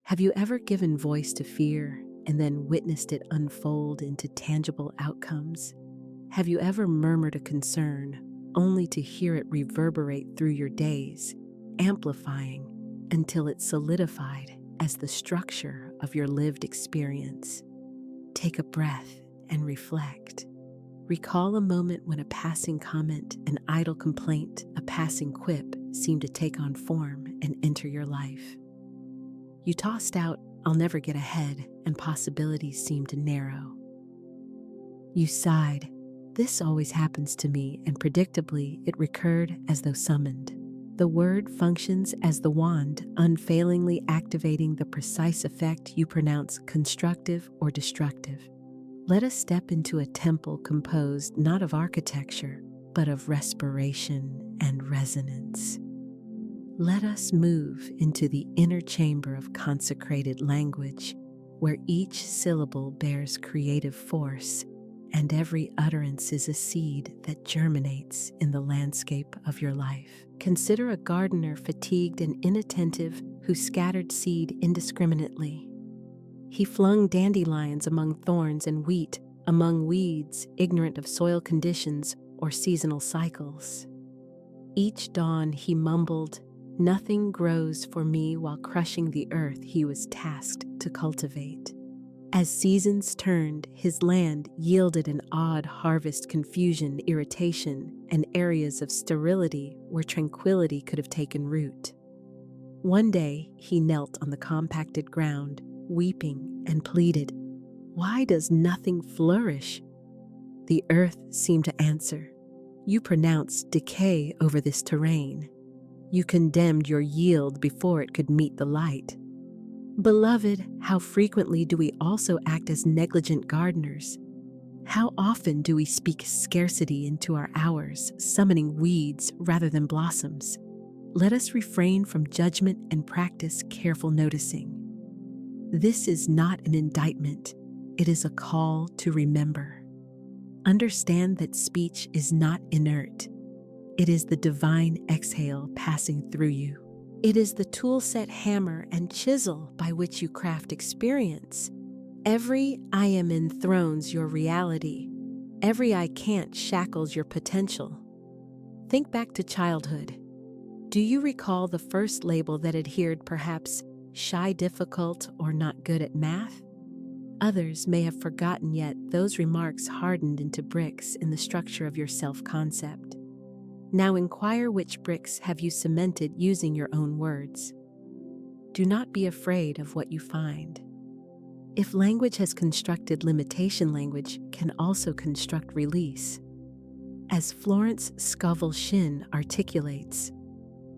Have you ever given voice to fear and then witnessed it unfold into tangible outcomes? Have you ever murmured a concern only to hear it reverberate through your days, amplifying until it solidified as the structure of your lived experience? Take a breath and reflect. Recall a moment when a passing comment, an idle complaint, a passing quip seemed to take on form and enter your life. You tossed out, "I'll never get ahead," and possibilities seemed to narrow. You sighed, "This always happens to me," and predictably it recurred as though summoned. The word functions as the wand, unfailingly activating the precise effect you pronounce constructive or destructive. Let us step into a temple composed not of architecture, but of respiration and resonance. Let us move into the inner chamber of consecrated language, where each syllable bears creative force, and every utterance is a seed that germinates in the landscape of your life. Consider a gardener fatigued and inattentive who scattered seed indiscriminately. He flung dandelions among thorns and wheat among weeds, ignorant of soil conditions or seasonal cycles. Each dawn he mumbled, "Nothing grows for me," while crushing the earth he was tasked to cultivate. As seasons turned, his land yielded an odd harvest, confusion, irritation, and areas of sterility where tranquility could have taken root. One day, he knelt on the compacted ground, weeping, and pleaded, "Why does nothing flourish?" The earth seemed to answer, "You pronounced decay over this terrain. You condemned your yield before it could meet the light." Beloved, how frequently do we also act as negligent gardeners? How often do we speak scarcity into our hours, summoning weeds rather than blossoms? Let us refrain from judgment and practice careful noticing. This is not an indictment, it is a call to remember. Understand that speech is not inert. It is the divine exhale passing through you. It is the tool set, hammer, and chisel by which you craft experience. Every "I am" enthrones your reality. Every "I can't" shackles your potential. Think back to childhood. Do you recall the first label that adhered, perhaps shy, difficult, or not good at math? Others may have forgotten, yet those remarks hardened into bricks in the structure of your self-concept. Now inquire, which bricks have you cemented using your own words? Do not be afraid of what you find. If language has constructed limitation, language can also construct release. As Florence Scovel Shinn articulates,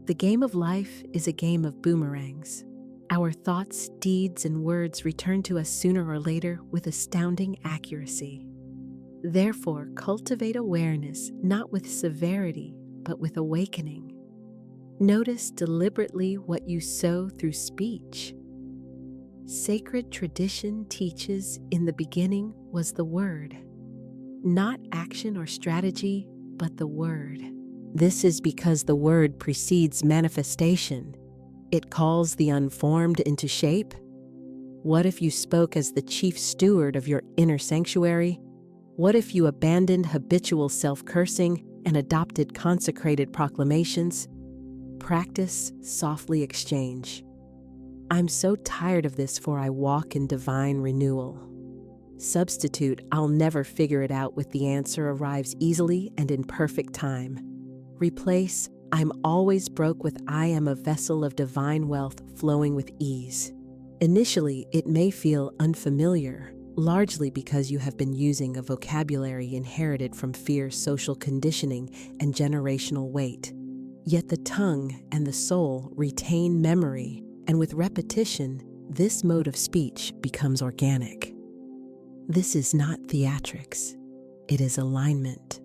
the game of life is a game of boomerangs. Our thoughts, deeds, and words return to us sooner or later with astounding accuracy. Therefore, cultivate awareness not with severity, but with awakening. Notice deliberately what you sow through speech. Sacred tradition teaches, in the beginning was the Word. Not action or strategy, but the Word. This is because the Word precedes manifestation. It calls the unformed into shape. What if you spoke as the chief steward of your inner sanctuary? What if you abandoned habitual self-cursing and adopted consecrated proclamations? Practice, softly exchange. "I'm so tired of this, for I walk in divine renewal." Substitute, "I'll never figure it out," with the answer arrives easily and in perfect time. Replace, "I'm always broke," with "I am a vessel of divine wealth flowing with ease." Initially, it may feel unfamiliar, largely because you have been using a vocabulary inherited from fear, social conditioning, and generational weight. Yet the tongue and the soul retain memory, and with repetition, this mode of speech becomes organic. This is not theatrics, it is alignment.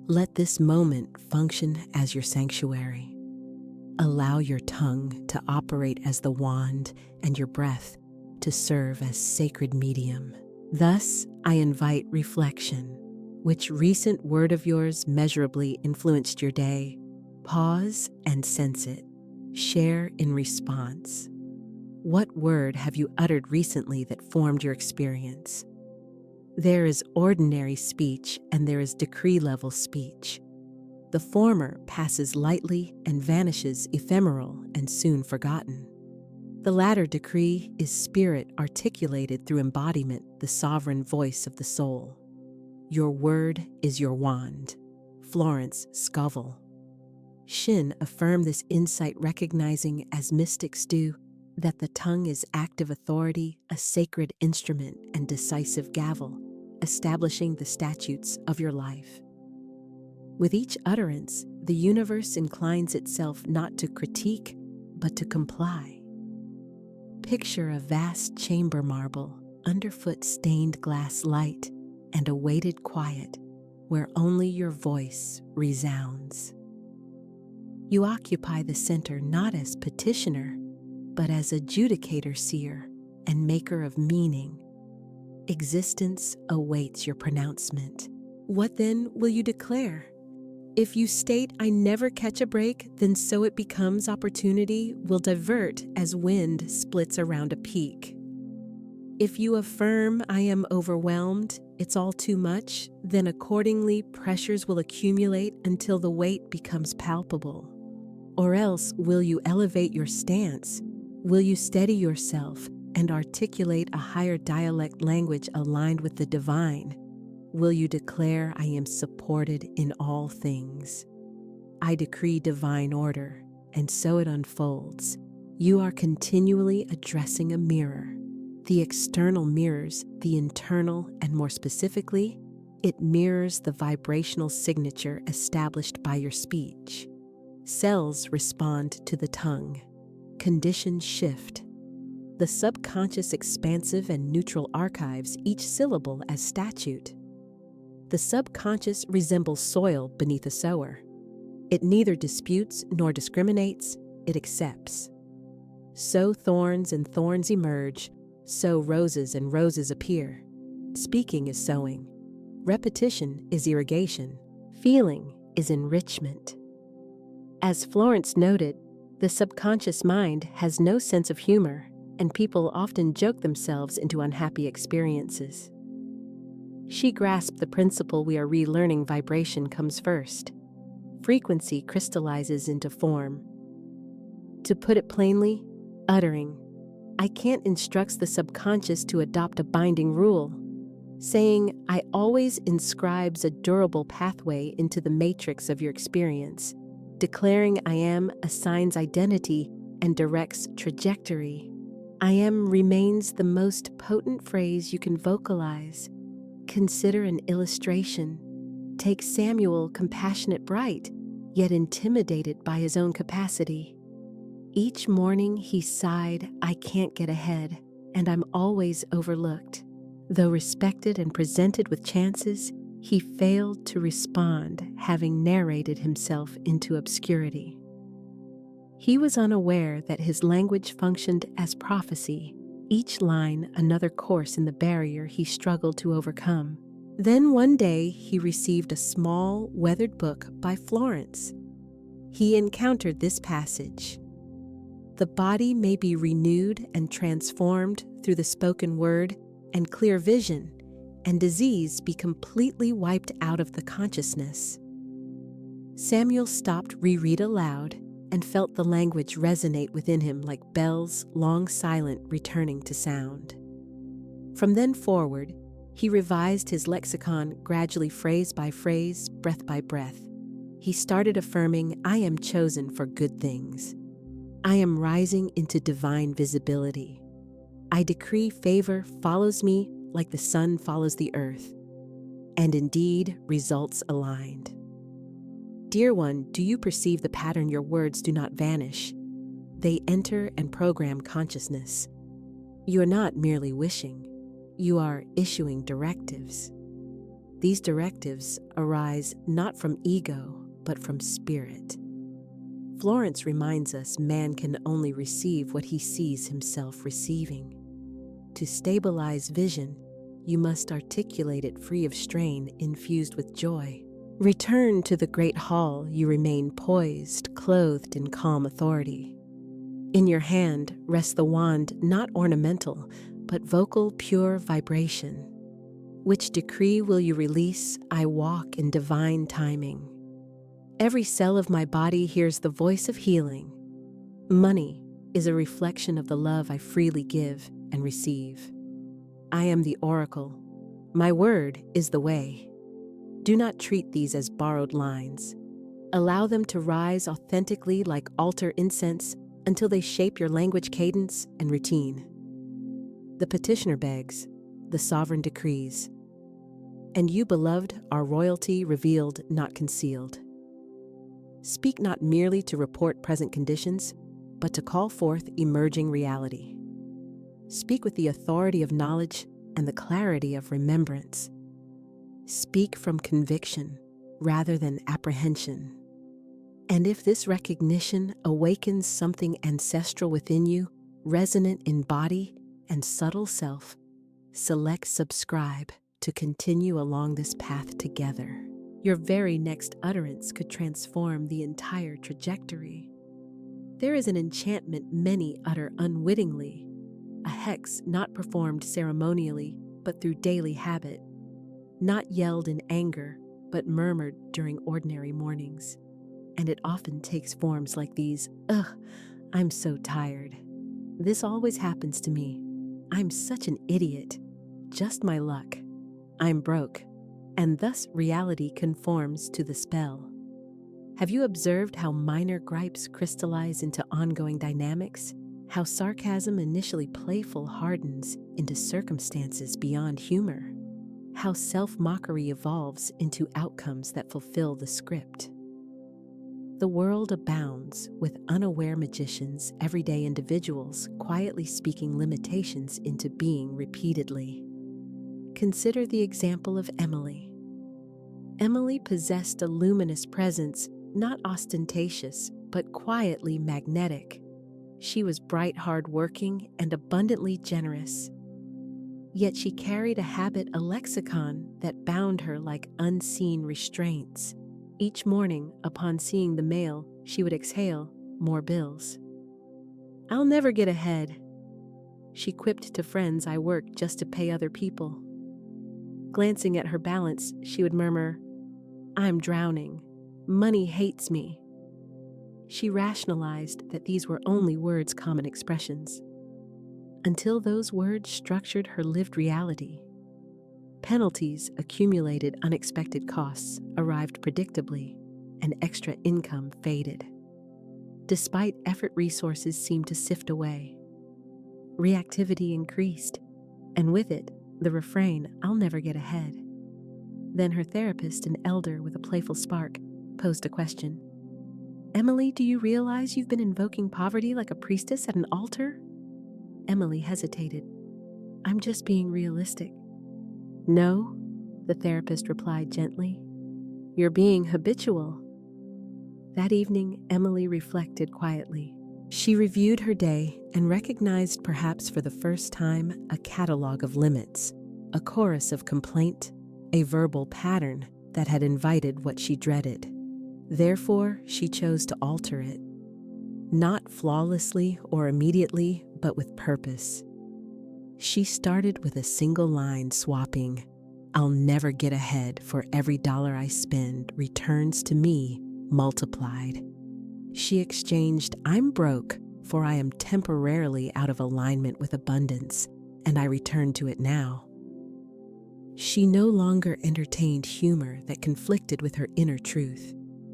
Let this moment function as your sanctuary. Allow your tongue to operate as the wand and your breath to serve as sacred medium. Thus, I invite reflection. Which recent word of yours measurably influenced your day? Pause and sense it. Share in response. What word have you uttered recently that formed your experience? There is ordinary speech and there is decree-level speech. The former passes lightly and vanishes ephemeral and soon forgotten. The latter decree is spirit articulated through embodiment, the sovereign voice of the soul. Your word is your wand. Florence Scovel Shinn affirmed this insight, recognizing, as mystics do, that the tongue is active authority, a sacred instrument and decisive gavel, establishing the statutes of your life. With each utterance, the universe inclines itself not to critique, but to comply. Picture a vast chamber marble, underfoot stained glass light, and a weighted quiet where only your voice resounds. You occupy the center not as petitioner, but as adjudicator seer and maker of meaning. Existence awaits your pronouncement. What then will you declare? If you state, "I never catch a break," then so it becomes opportunity will divert as wind splits around a peak. If you affirm, "I am overwhelmed, it's all too much," then accordingly pressures will accumulate until the weight becomes palpable. Or else, will you elevate your stance? Will you steady yourself and articulate a higher dialect language aligned with the divine? Will you declare, "I am supported in all things"? I decree divine order, and so it unfolds. You are continually addressing a mirror. The external mirrors the internal, and more specifically, it mirrors the vibrational signature established by your speech. Cells respond to the tongue. Conditions shift. The subconscious expansive and neutral archives each syllable as statute. The subconscious resembles soil beneath a sower. It neither disputes nor discriminates, it accepts. So thorns and thorns emerge, so roses and roses appear. Speaking is sowing. Repetition is irrigation. Feeling is enrichment. As Florence noted, the subconscious mind has no sense of humor, and people often joke themselves into unhappy experiences. She grasped the principle we are relearning: vibration comes first. Frequency crystallizes into form. To put it plainly, uttering, "I can't" instructs the subconscious to adopt a binding rule. Saying, "I" always inscribes a durable pathway into the matrix of your experience. Declaring, "I am" assigns identity and directs trajectory. "I am" remains the most potent phrase you can vocalize. Consider an illustration. Take Samuel, compassionate, bright, yet intimidated by his own capacity. Each morning he sighed, "I can't get ahead, and I'm always overlooked." Though respected and presented with chances, he failed to respond, having narrated himself into obscurity. He was unaware that his language functioned as prophecy, each line another course in the barrier he struggled to overcome. Then one day he received a small, weathered book by Florence. He encountered this passage: "The body may be renewed and transformed through the spoken word and clear vision, and disease be completely wiped out of the consciousness." Samuel stopped, reread aloud, and felt the language resonate within him like bells, long silent, returning to sound. From then forward, he revised his lexicon gradually, phrase by phrase, breath by breath. He started affirming, "I am chosen for good things. I am rising into divine visibility. I decree favor follows me like the sun follows the earth." And indeed, results aligned. Dear one, do you perceive the pattern? Your words do not vanish. They enter and program consciousness. You are not merely wishing. You are issuing directives. These directives arise not from ego, but from spirit. Florence reminds us man can only receive what he sees himself receiving. To stabilize vision, you must articulate it free of strain, infused with joy. Return to the great hall, you remain poised, clothed in calm authority. In your hand rests the wand, not ornamental, but vocal, pure vibration. Which decree will you release? I walk in divine timing. Every cell of my body hears the voice of healing. Money is a reflection of the love I freely give and receive. I am the oracle. My word is the way. Do not treat these as borrowed lines. Allow them to rise authentically like altar incense until they shape your language, cadence, and routine. The petitioner begs, the sovereign decrees. And you, beloved, are royalty revealed, not concealed. Speak not merely to report present conditions, but to call forth emerging reality. Speak with the authority of knowledge and the clarity of remembrance. Speak from conviction rather than apprehension. And if this recognition awakens something ancestral within you, resonant in body and subtle self, select subscribe to continue along this path together. Your very next utterance could transform the entire trajectory. There is an enchantment many utter unwittingly, a hex not performed ceremonially, but through daily habit, not yelled in anger, but murmured during ordinary mornings. And it often takes forms like these. I'm so tired. This always happens to me. I'm such an idiot. Just my luck. I'm broke. And thus reality conforms to the spell. Have you observed how minor gripes crystallize into ongoing dynamics? How sarcasm, initially playful, hardens into circumstances beyond humor? How self-mockery evolves into outcomes that fulfill the script? The world abounds with unaware magicians, everyday individuals quietly speaking limitations into being repeatedly. Consider the example of Emily. Emily possessed a luminous presence, not ostentatious, but quietly magnetic. She was bright, hard-working, and abundantly generous. Yet she carried a lexicon that bound her like unseen restraints. Each morning, upon seeing the mail, she would exhale, more bills. I'll never get ahead, she quipped to friends. I work just to pay other people. Glancing at her balance, she would murmur, I'm drowning. Money hates me. She rationalized that these were only words, common expressions, until those words structured her lived reality. Penalties accumulated, unexpected costs arrived predictably, and extra income faded. Despite effort, resources seemed to sift away. Reactivity increased, and with it, the refrain, I'll never get ahead. Then her therapist, an elder with a playful spark, posed a question. Emily, do you realize you've been invoking poverty like a priestess at an altar? Emily hesitated. I'm just being realistic. No, the therapist replied gently. You're being habitual. That evening, Emily reflected quietly. She reviewed her day and recognized, perhaps for the first time, a catalog of limits, a chorus of complaint, a verbal pattern that had invited what she dreaded. Therefore, she chose to alter it, not flawlessly or immediately, but with purpose. She started with a single line, swapping, I'll never get ahead, for every dollar I spend returns to me multiplied. She exchanged, I'm broke, for I am temporarily out of alignment with abundance, and I return to it now. She no longer entertained humor that conflicted with her inner truth.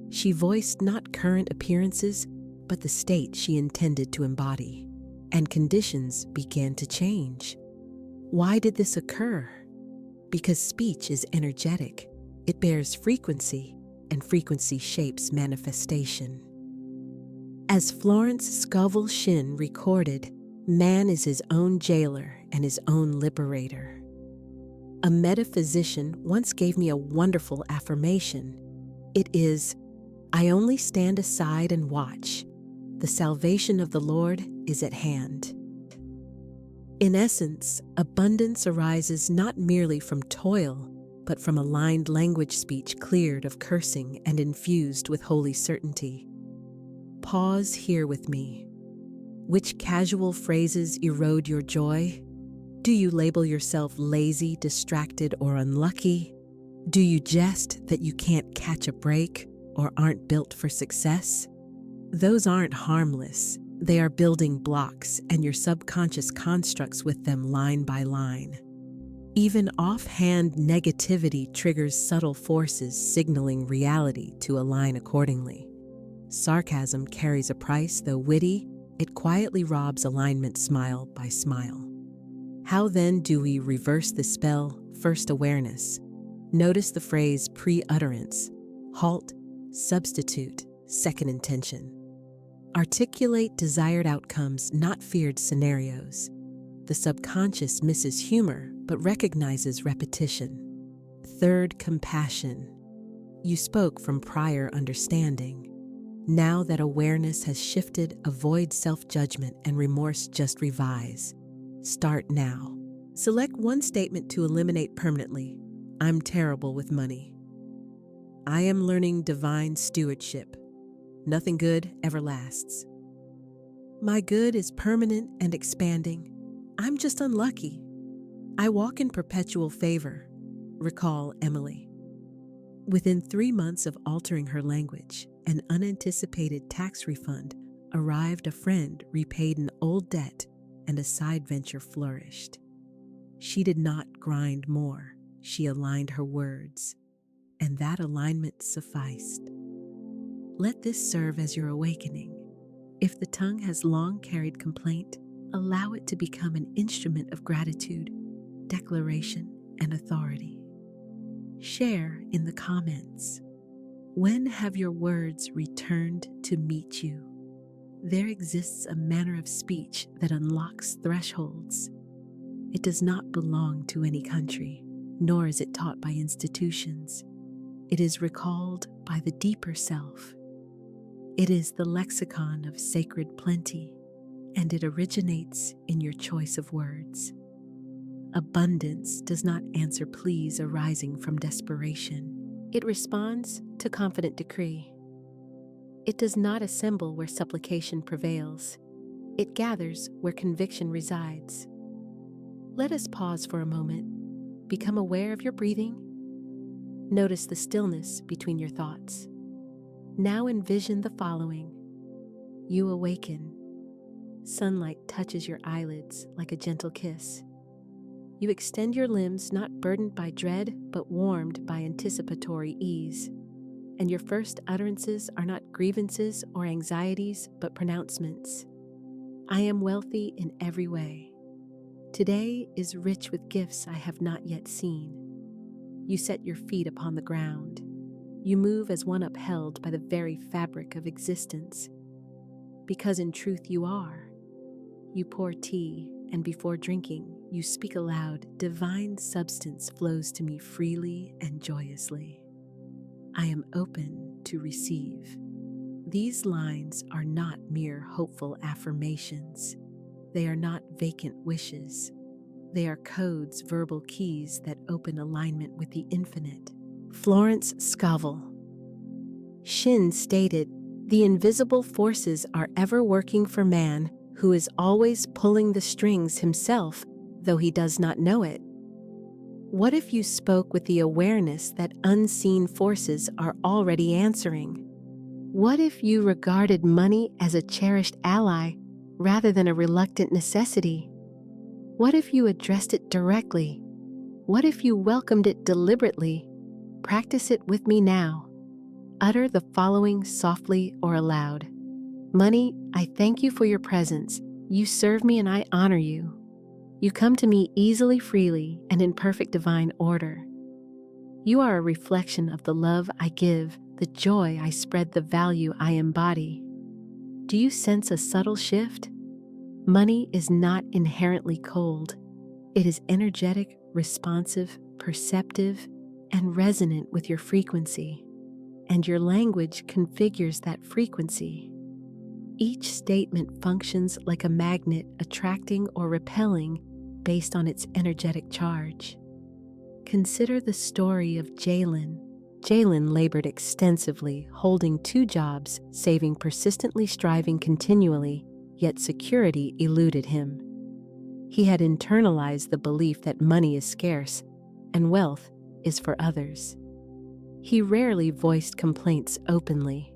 She voiced not current appearances, but the state she intended to embody. And conditions began to change. Why did this occur? Because speech is energetic. It bears frequency, and frequency shapes manifestation. As Florence Scovel Shinn recorded, man is his own jailer and his own liberator. A metaphysician once gave me a wonderful affirmation. It is, I only stand aside and watch. The salvation of the Lord is at hand. In essence, abundance arises not merely from toil, but from aligned language, speech cleared of cursing and infused with holy certainty. Pause here with me. Which casual phrases erode your joy? Do you label yourself lazy, distracted, or unlucky? Do you jest that you can't catch a break or aren't built for success? Those aren't harmless. They are building blocks, and your subconscious constructs with them line by line. Even offhand negativity triggers subtle forces signaling reality to align accordingly. Sarcasm carries a price, though witty, it quietly robs alignment smile by smile. How then do we reverse the spell? First, awareness. Notice the phrase pre-utterance. Halt, substitute, second intention. Articulate desired outcomes, not feared scenarios. The subconscious misses humor, but recognizes repetition. Third, compassion. You spoke from prior understanding. Now that awareness has shifted, avoid self-judgment and remorse, just revise. Start now. Select one statement to eliminate permanently. I'm terrible with money. I am learning divine stewardship. Nothing good ever lasts. My good is permanent and expanding. I'm just unlucky. I walk in perpetual favor. Recall Emily. Within 3 months of altering her language, an unanticipated tax refund arrived. A friend repaid an old debt, and a side venture flourished. She did not grind more. She aligned her words, and that alignment sufficed. Let this serve as your awakening. If the tongue has long carried complaint, allow it to become an instrument of gratitude, declaration, and authority. Share in the comments. When have your words returned to meet you? There exists a manner of speech that unlocks thresholds. It does not belong to any country, nor is it taught by institutions. It is recalled by the deeper self. It is the lexicon of sacred plenty, and it originates in your choice of words. Abundance does not answer pleas arising from desperation. It responds to confident decree. It does not assemble where supplication prevails. It gathers where conviction resides. Let us pause for a moment. Become aware of your breathing. Notice the stillness between your thoughts. Now envision the following. You awaken. Sunlight touches your eyelids like a gentle kiss. You extend your limbs, not burdened by dread, but warmed by anticipatory ease. And your first utterances are not grievances or anxieties, but pronouncements. I am wealthy in every way. Today is rich with gifts I have not yet seen. You set your feet upon the ground. You move as one upheld by the very fabric of existence. Because in truth you are. You pour tea, and before drinking, you speak aloud, divine substance flows to me freely and joyously. I am open to receive. These lines are not mere hopeful affirmations. They are not vacant wishes. They are codes, verbal keys that open alignment with the infinite. Florence Scovel Shinn stated, "The invisible forces are ever working for man, who is always pulling the strings himself, though he does not know it." What if you spoke with the awareness that unseen forces are already answering? What if you regarded money as a cherished ally rather than a reluctant necessity? What if you addressed it directly? What if you welcomed it deliberately? Practice it with me now. Utter the following softly or aloud. Money, I thank you for your presence. You serve me and I honor you. You come to me easily, freely, and in perfect divine order. You are a reflection of the love I give, the joy I spread, the value I embody. Do you sense a subtle shift? Money is not inherently cold. It is energetic, responsive, perceptive, and resonant with your frequency. And your language configures that frequency. Each statement functions like a magnet, attracting or repelling based on its energetic charge. Consider the story of Jalen. Jalen labored extensively, holding 2 jobs, saving persistently, striving continually. yet security eluded him. He had internalized the belief that money is scarce and wealth is for others. He rarely voiced complaints openly.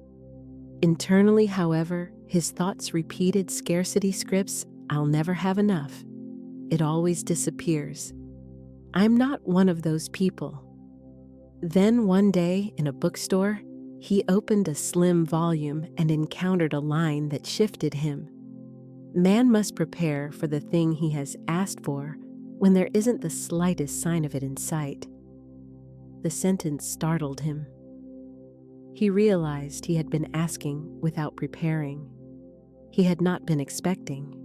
Internally, however, his thoughts repeated scarcity scripts: "I'll never have enough. It always disappears. I'm not one of those people." Then one day in a bookstore, he opened a slim volume and encountered a line that shifted him. "Man must prepare for the thing he has asked for when there isn't the slightest sign of it in sight." The sentence startled him. He realized he had been asking without preparing. He had not been expecting.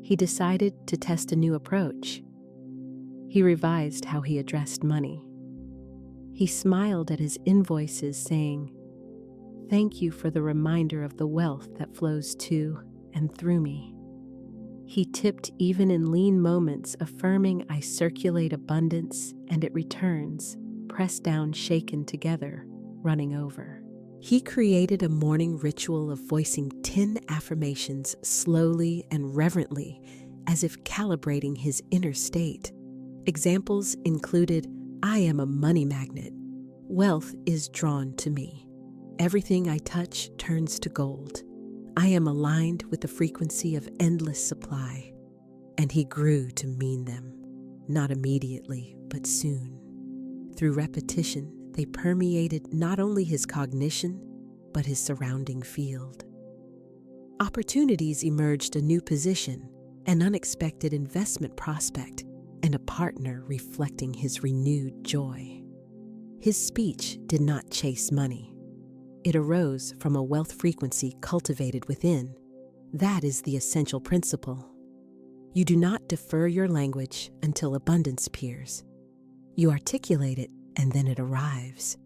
He decided to test a new approach. He revised how he addressed money. He smiled at his invoices, saying, "Thank you for the reminder of the wealth that flows to and through me." He tipped even in lean moments, affirming, "I circulate abundance and it returns, pressed down, shaken together, running over." He created a morning ritual of voicing 10 affirmations slowly and reverently, as if calibrating his inner state. Examples included, "I am a money magnet. Wealth is drawn to me. Everything I touch turns to gold. I am aligned with the frequency of endless supply." And he grew to mean them, not immediately, but soon. Through repetition, they permeated not only his cognition, but his surrounding field. Opportunities emerged: a new position, an unexpected investment prospect, and a partner reflecting his renewed joy. His speech did not chase money. It arose from a wealth frequency cultivated within. That is the essential principle. You do not defer your language until abundance appears. You articulate it, and then it arrives.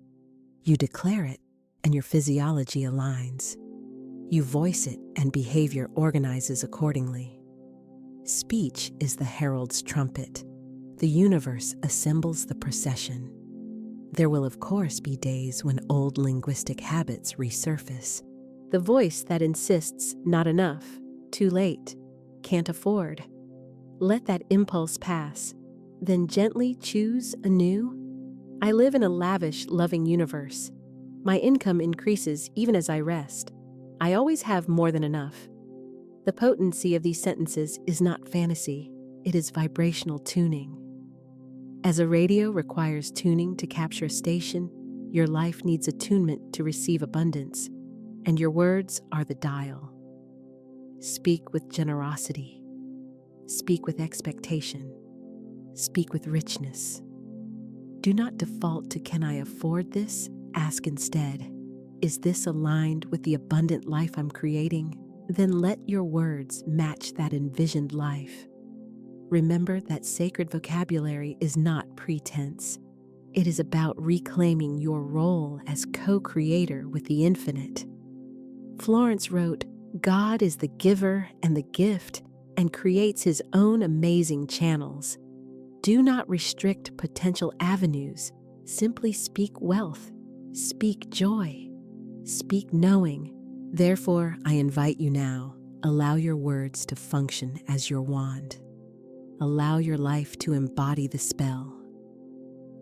You declare it, and your physiology aligns. You voice it, and behavior organizes accordingly. Speech is the herald's trumpet. The universe assembles the procession. There will, of course, be days when old linguistic habits resurface. The voice that insists, "Not enough, too late, can't afford." Let that impulse pass, then gently choose anew. I live in a lavish, loving universe. My income increases even as I rest. I always have more than enough. The potency of these sentences is not fantasy, it is vibrational tuning. As a radio requires tuning to capture a station, your life needs attunement to receive abundance, and your words are the dial. Speak with generosity. Speak with expectation. Speak with richness. Do not default to "Can I afford this?" Ask instead, "Is this aligned with the abundant life I'm creating?" Then let your words match that envisioned life. Remember that sacred vocabulary is not pretense. It is about reclaiming your role as co-creator with the infinite. Florence wrote, "God is the giver and the gift and creates his own amazing channels. Do not restrict potential avenues. Simply speak wealth. Speak joy. Speak knowing." Therefore, I invite you now, allow your words to function as your wand. Allow your life to embody the spell.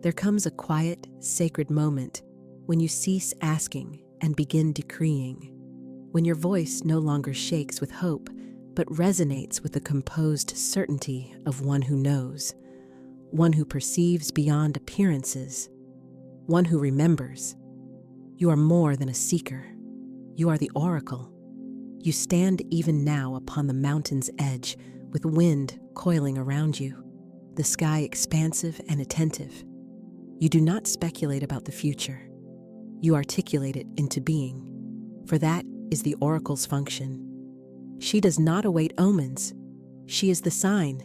There comes a quiet, sacred moment when you cease asking and begin decreeing, when your voice no longer shakes with hope, but resonates with the composed certainty of one who knows, one who perceives beyond appearances, one who remembers. You are more than a seeker. You are the oracle. You stand even now upon the mountain's edge with wind coiling around you, the sky expansive and attentive. You do not speculate about the future. You articulate it into being, for that is the oracle's function. She does not await omens. She is the sign.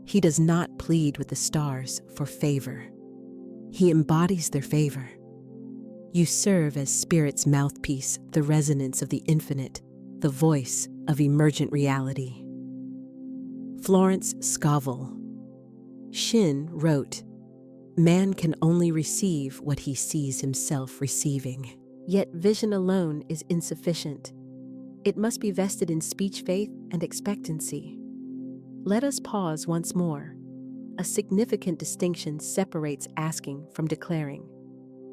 He does not plead with the stars for favor. He embodies their favor. You serve as Spirit's mouthpiece, the resonance of the infinite, the voice of emergent reality. Florence Scovel Shinn wrote, "Man can only receive what he sees himself receiving. Yet vision alone is insufficient. It must be vested in speech, faith, and expectancy. Let us pause once more. A significant distinction separates asking from declaring.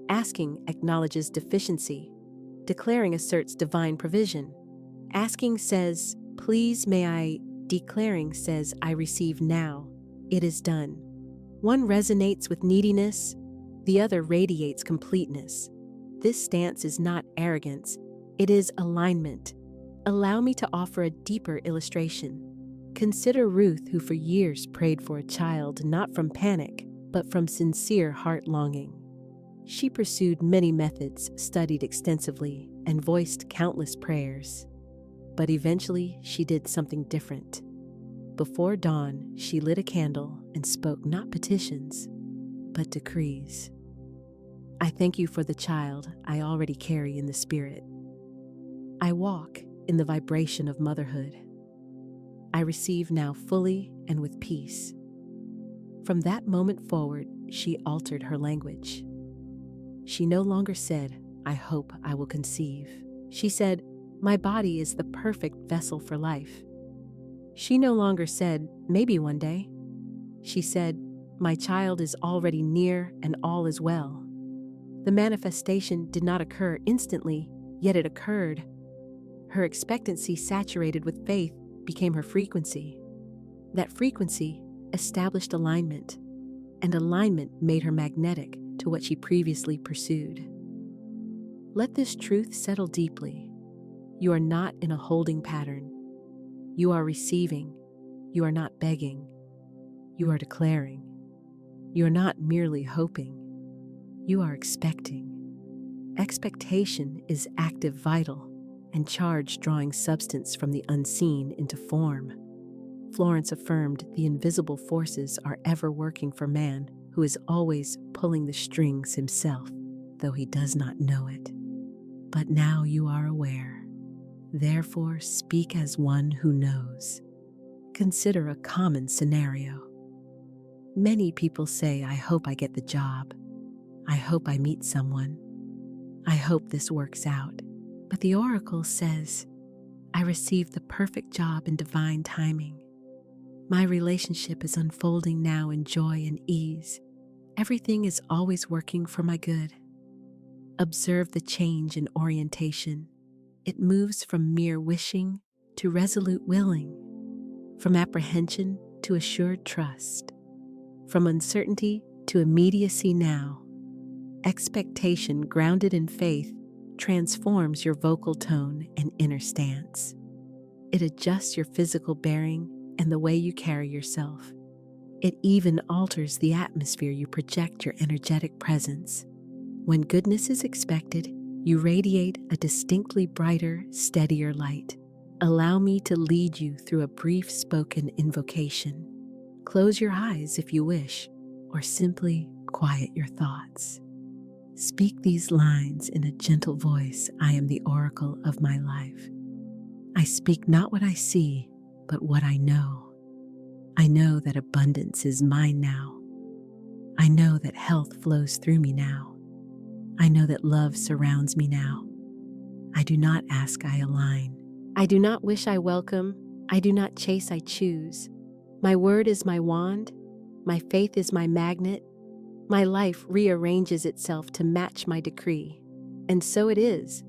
Asking acknowledges deficiency. Declaring asserts divine provision. Asking says, "Please may I," declaring says, "I receive now. It is done." One resonates with neediness, the other radiates completeness. This stance is not arrogance, it is alignment. Allow me to offer a deeper illustration. Consider Ruth, who for years prayed for a child not from panic, but from sincere heart longing. She pursued many methods, studied extensively, and voiced countless prayers. But eventually, she did something different. Before dawn, she lit a candle and spoke not petitions, but decrees. "I thank you for the child I already carry in the spirit. I walk in the vibration of motherhood. I receive now fully and with peace." From that moment forward, she altered her language. She no longer said, "I hope I will conceive." She said, "My body is the perfect vessel for life." She no longer said, "Maybe one day." She said, "My child is already near and all is well." The manifestation did not occur instantly, yet it occurred. Her expectancy, saturated with faith, became her frequency. That frequency established alignment, and alignment made her magnetic to what she previously pursued. Let this truth settle deeply. You are not in a holding pattern. You are receiving. You are not begging. You are declaring. You are not merely hoping. You are expecting. Expectation is active, vital, and charge, drawing substance from the unseen into form. Florence affirmed the invisible forces are ever working for man, who is always pulling the strings himself, though he does not know it. But now you are aware. Therefore, speak as one who knows. Consider a common scenario. Many people say, "I hope I get the job. I hope I meet someone. I hope this works out." But the oracle says, "I received the perfect job in divine timing. My relationship is unfolding now in joy and ease. Everything is always working for my good." Observe the change in orientation. It moves from mere wishing to resolute willing, from apprehension to assured trust, from uncertainty to immediacy now. Expectation grounded in faith transforms your vocal tone and inner stance. It adjusts your physical bearing and the way you carry yourself. It even alters the atmosphere you project your energetic presence. When goodness is expected, you radiate a distinctly brighter, steadier light. Allow me to lead you through a brief spoken invocation. Close your eyes if you wish, or simply quiet your thoughts. Speak these lines in a gentle voice. "I am the oracle of my life. I speak not what I see, but what I know. I know that abundance is mine now. I know that health flows through me now. I know that love surrounds me now. I do not ask, I align. I do not wish, I welcome. I do not chase, I choose. My word is my wand. My faith is my magnet. My life rearranges itself to match my decree. And so it is.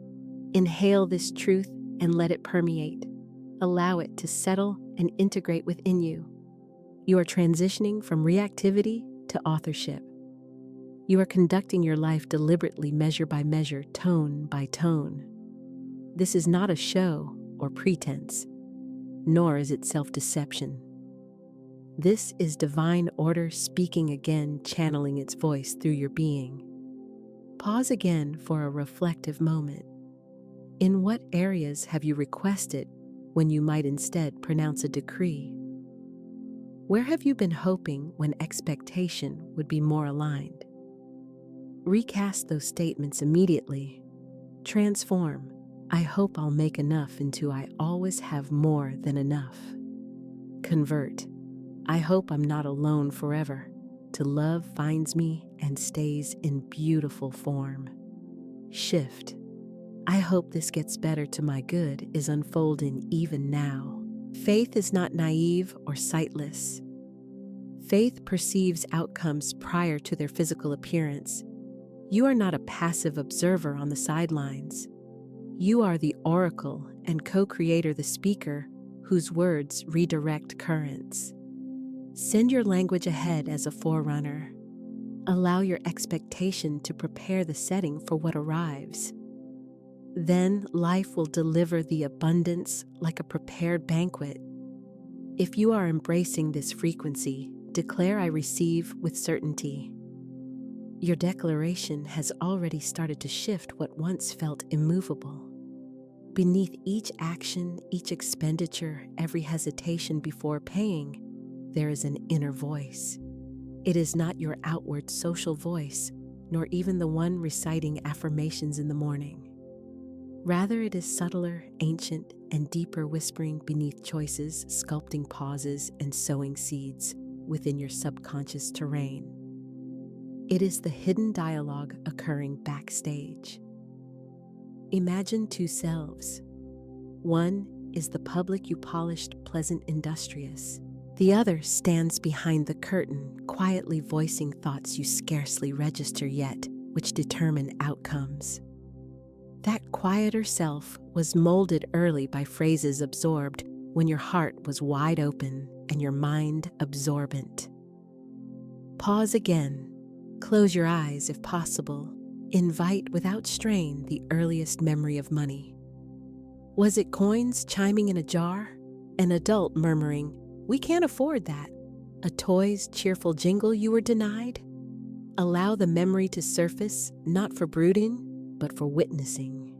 Inhale this truth and let it permeate. Allow it to settle and integrate within you. You are transitioning from reactivity to authorship. You are conducting your life deliberately, measure by measure, tone by tone. This is not a show or pretense, nor is it self-deception. This is divine order speaking again, channeling its voice through your being. Pause again for a reflective moment. In what areas have you requested when you might instead pronounce a decree? Where have you been hoping when expectation would be more aligned? Recast those statements immediately. Transform, "I hope I'll make enough," into "I always have more than enough." Convert, "I hope I'm not alone forever," to "Love finds me and stays in beautiful form." Shift, I hope this gets better to my good is unfolding even now. Faith is not naive or sightless. Faith perceives outcomes prior to their physical appearance. You are not a passive observer on the sidelines. You are the oracle and co-creator, the speaker, whose words redirect currents. Send your language ahead as a forerunner. Allow your expectation to prepare the setting for what arrives. Then life will deliver the abundance like a prepared banquet. If you are embracing this frequency, declare I receive with certainty. Your declaration has already started to shift what once felt immovable. Beneath each action, each expenditure, every hesitation before paying, there is an inner voice. It is not your outward social voice, nor even the one reciting affirmations in the morning. Rather, it is subtler, ancient, and deeper whispering beneath choices, sculpting pauses, and sowing seeds within your subconscious terrain. It is the hidden dialogue occurring backstage. Imagine two selves. One is the public, you polished, pleasant, industrious. The other stands behind the curtain, quietly voicing thoughts you scarcely register yet, which determine outcomes. That quieter self was molded early by phrases absorbed when your heart was wide open and your mind absorbent. Pause again. Close your eyes if possible. Invite without strain the earliest memory of money. Was it coins chiming in a jar? An adult murmuring, "We can't afford that." A toy's cheerful jingle you were denied? Allow the memory to surface, not for brooding, but for witnessing.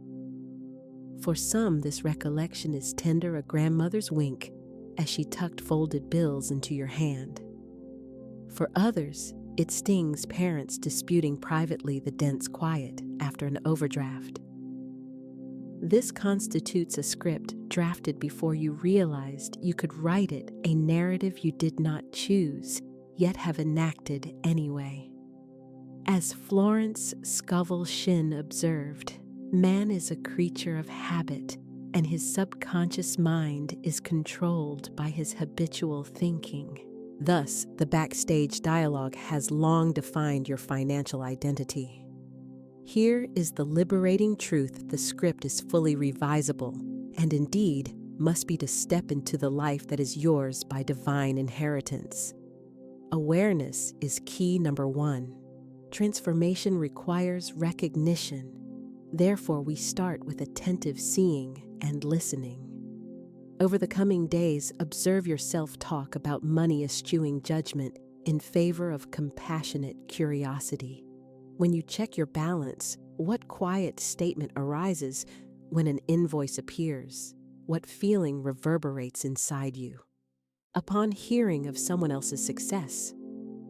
For some, this recollection is tender, a grandmother's wink as she tucked folded bills into your hand. For others, it stings, parents disputing privately the dense quiet after an overdraft. This constitutes a script drafted before you realized you could write it, a narrative you did not choose, yet have enacted anyway. As Florence Scovel Shinn observed, man is a creature of habit, and his subconscious mind is controlled by his habitual thinking. Thus, the backstage dialogue has long defined your financial identity. Here is the liberating truth: the script is fully revisable, and indeed must be to step into the life that is yours by divine inheritance. Awareness is key number one. Transformation requires recognition. Therefore, we start with attentive seeing and listening. Over the coming days, observe your self-talk about money eschewing judgment in favor of compassionate curiosity. When you check your balance, what quiet statement arises when an invoice appears? What feeling reverberates inside you? Upon hearing of someone else's success,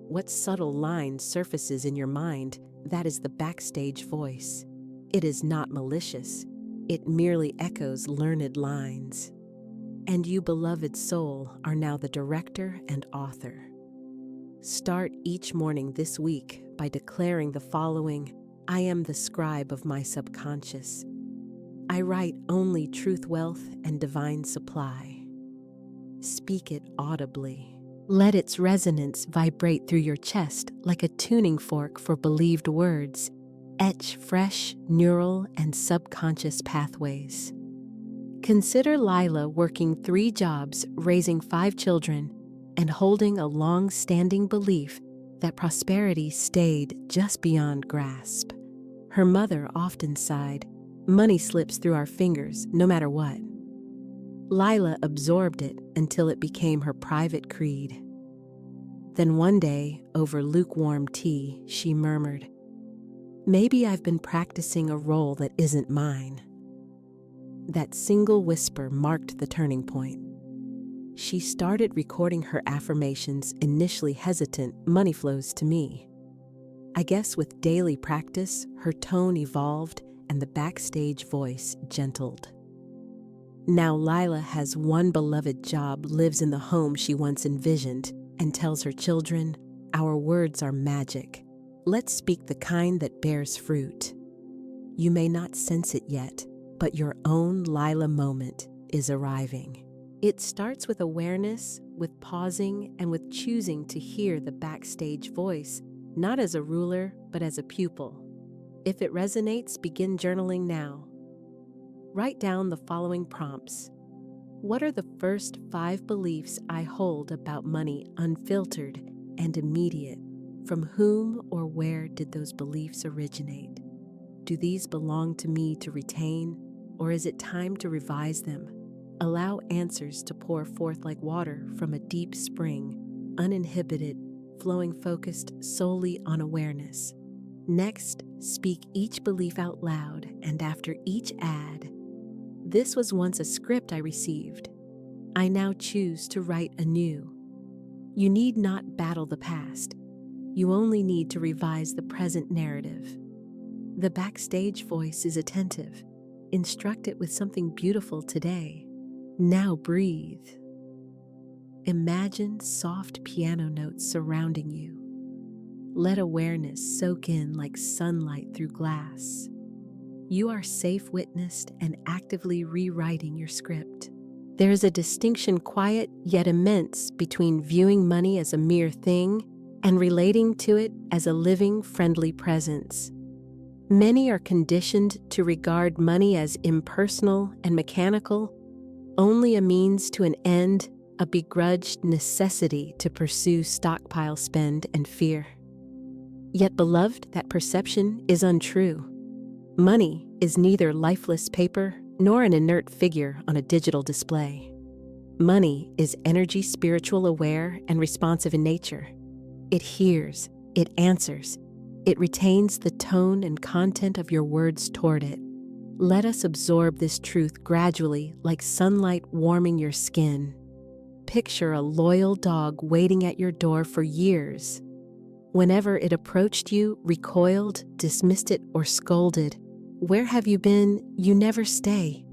what subtle line surfaces in your mind? That is the backstage voice. It is not malicious. It merely echoes learned lines. And you, beloved soul, are now the director and author. Start each morning this week by declaring the following: I am the scribe of my subconscious. I write only truth, wealth, and divine supply. Speak it audibly. Let its resonance vibrate through your chest like a tuning fork for believed words. Etch fresh neural and subconscious pathways. Consider Lila working 3 jobs, raising 5 children, and holding a long-standing belief that prosperity stayed just beyond grasp. Her mother often sighed, "Money slips through our fingers, no matter what." Lila absorbed it until it became her private creed. Then one day, over lukewarm tea, she murmured, "Maybe I've been practicing a role that isn't mine." That single whisper marked the turning point. She started recording her affirmations, initially hesitant, "Money flows to me." I guess with daily practice, her tone evolved and the backstage voice gentled. Now Lila has one beloved job, lives in the home she once envisioned, and tells her children, "Our words are magic. Let's speak the kind that bears fruit." You may not sense it yet, but your own Lila moment is arriving. It starts with awareness, with pausing, and with choosing to hear the backstage voice, not as a ruler, but as a pupil. If it resonates, begin journaling now. Write down the following prompts. What are the first 5 beliefs I hold about money, unfiltered and immediate? From whom or where did those beliefs originate? Do these belong to me to retain, or is it time to revise them? Allow answers to pour forth like water from a deep spring, uninhibited, flowing, focused solely on awareness. Next, speak each belief out loud, and after each add, "This was once a script I received. I now choose to write anew." You need not battle the past. You only need to revise the present narrative. The backstage voice is attentive. Instruct it with something beautiful today. Now breathe. Imagine soft piano notes surrounding you. Let awareness soak in like sunlight through glass. You are safe, witnessed, and actively rewriting your script. There is a distinction, quiet yet immense, between viewing money as a mere thing and relating to it as a living, friendly presence. Many are conditioned to regard money as impersonal and mechanical, only a means to an end, a begrudged necessity to pursue stockpile spend and fear. Yet, beloved, that perception is untrue. Money is neither lifeless paper nor an inert figure on a digital display. Money is energy, spiritual, aware, and responsive in nature. It hears, it answers, it retains the tone and content of your words toward it. Let us absorb this truth gradually, like sunlight warming your skin. Picture a loyal dog waiting at your door for years. Whenever it approached you, recoiled, dismissed it, or scolded, where have you been? You never stay.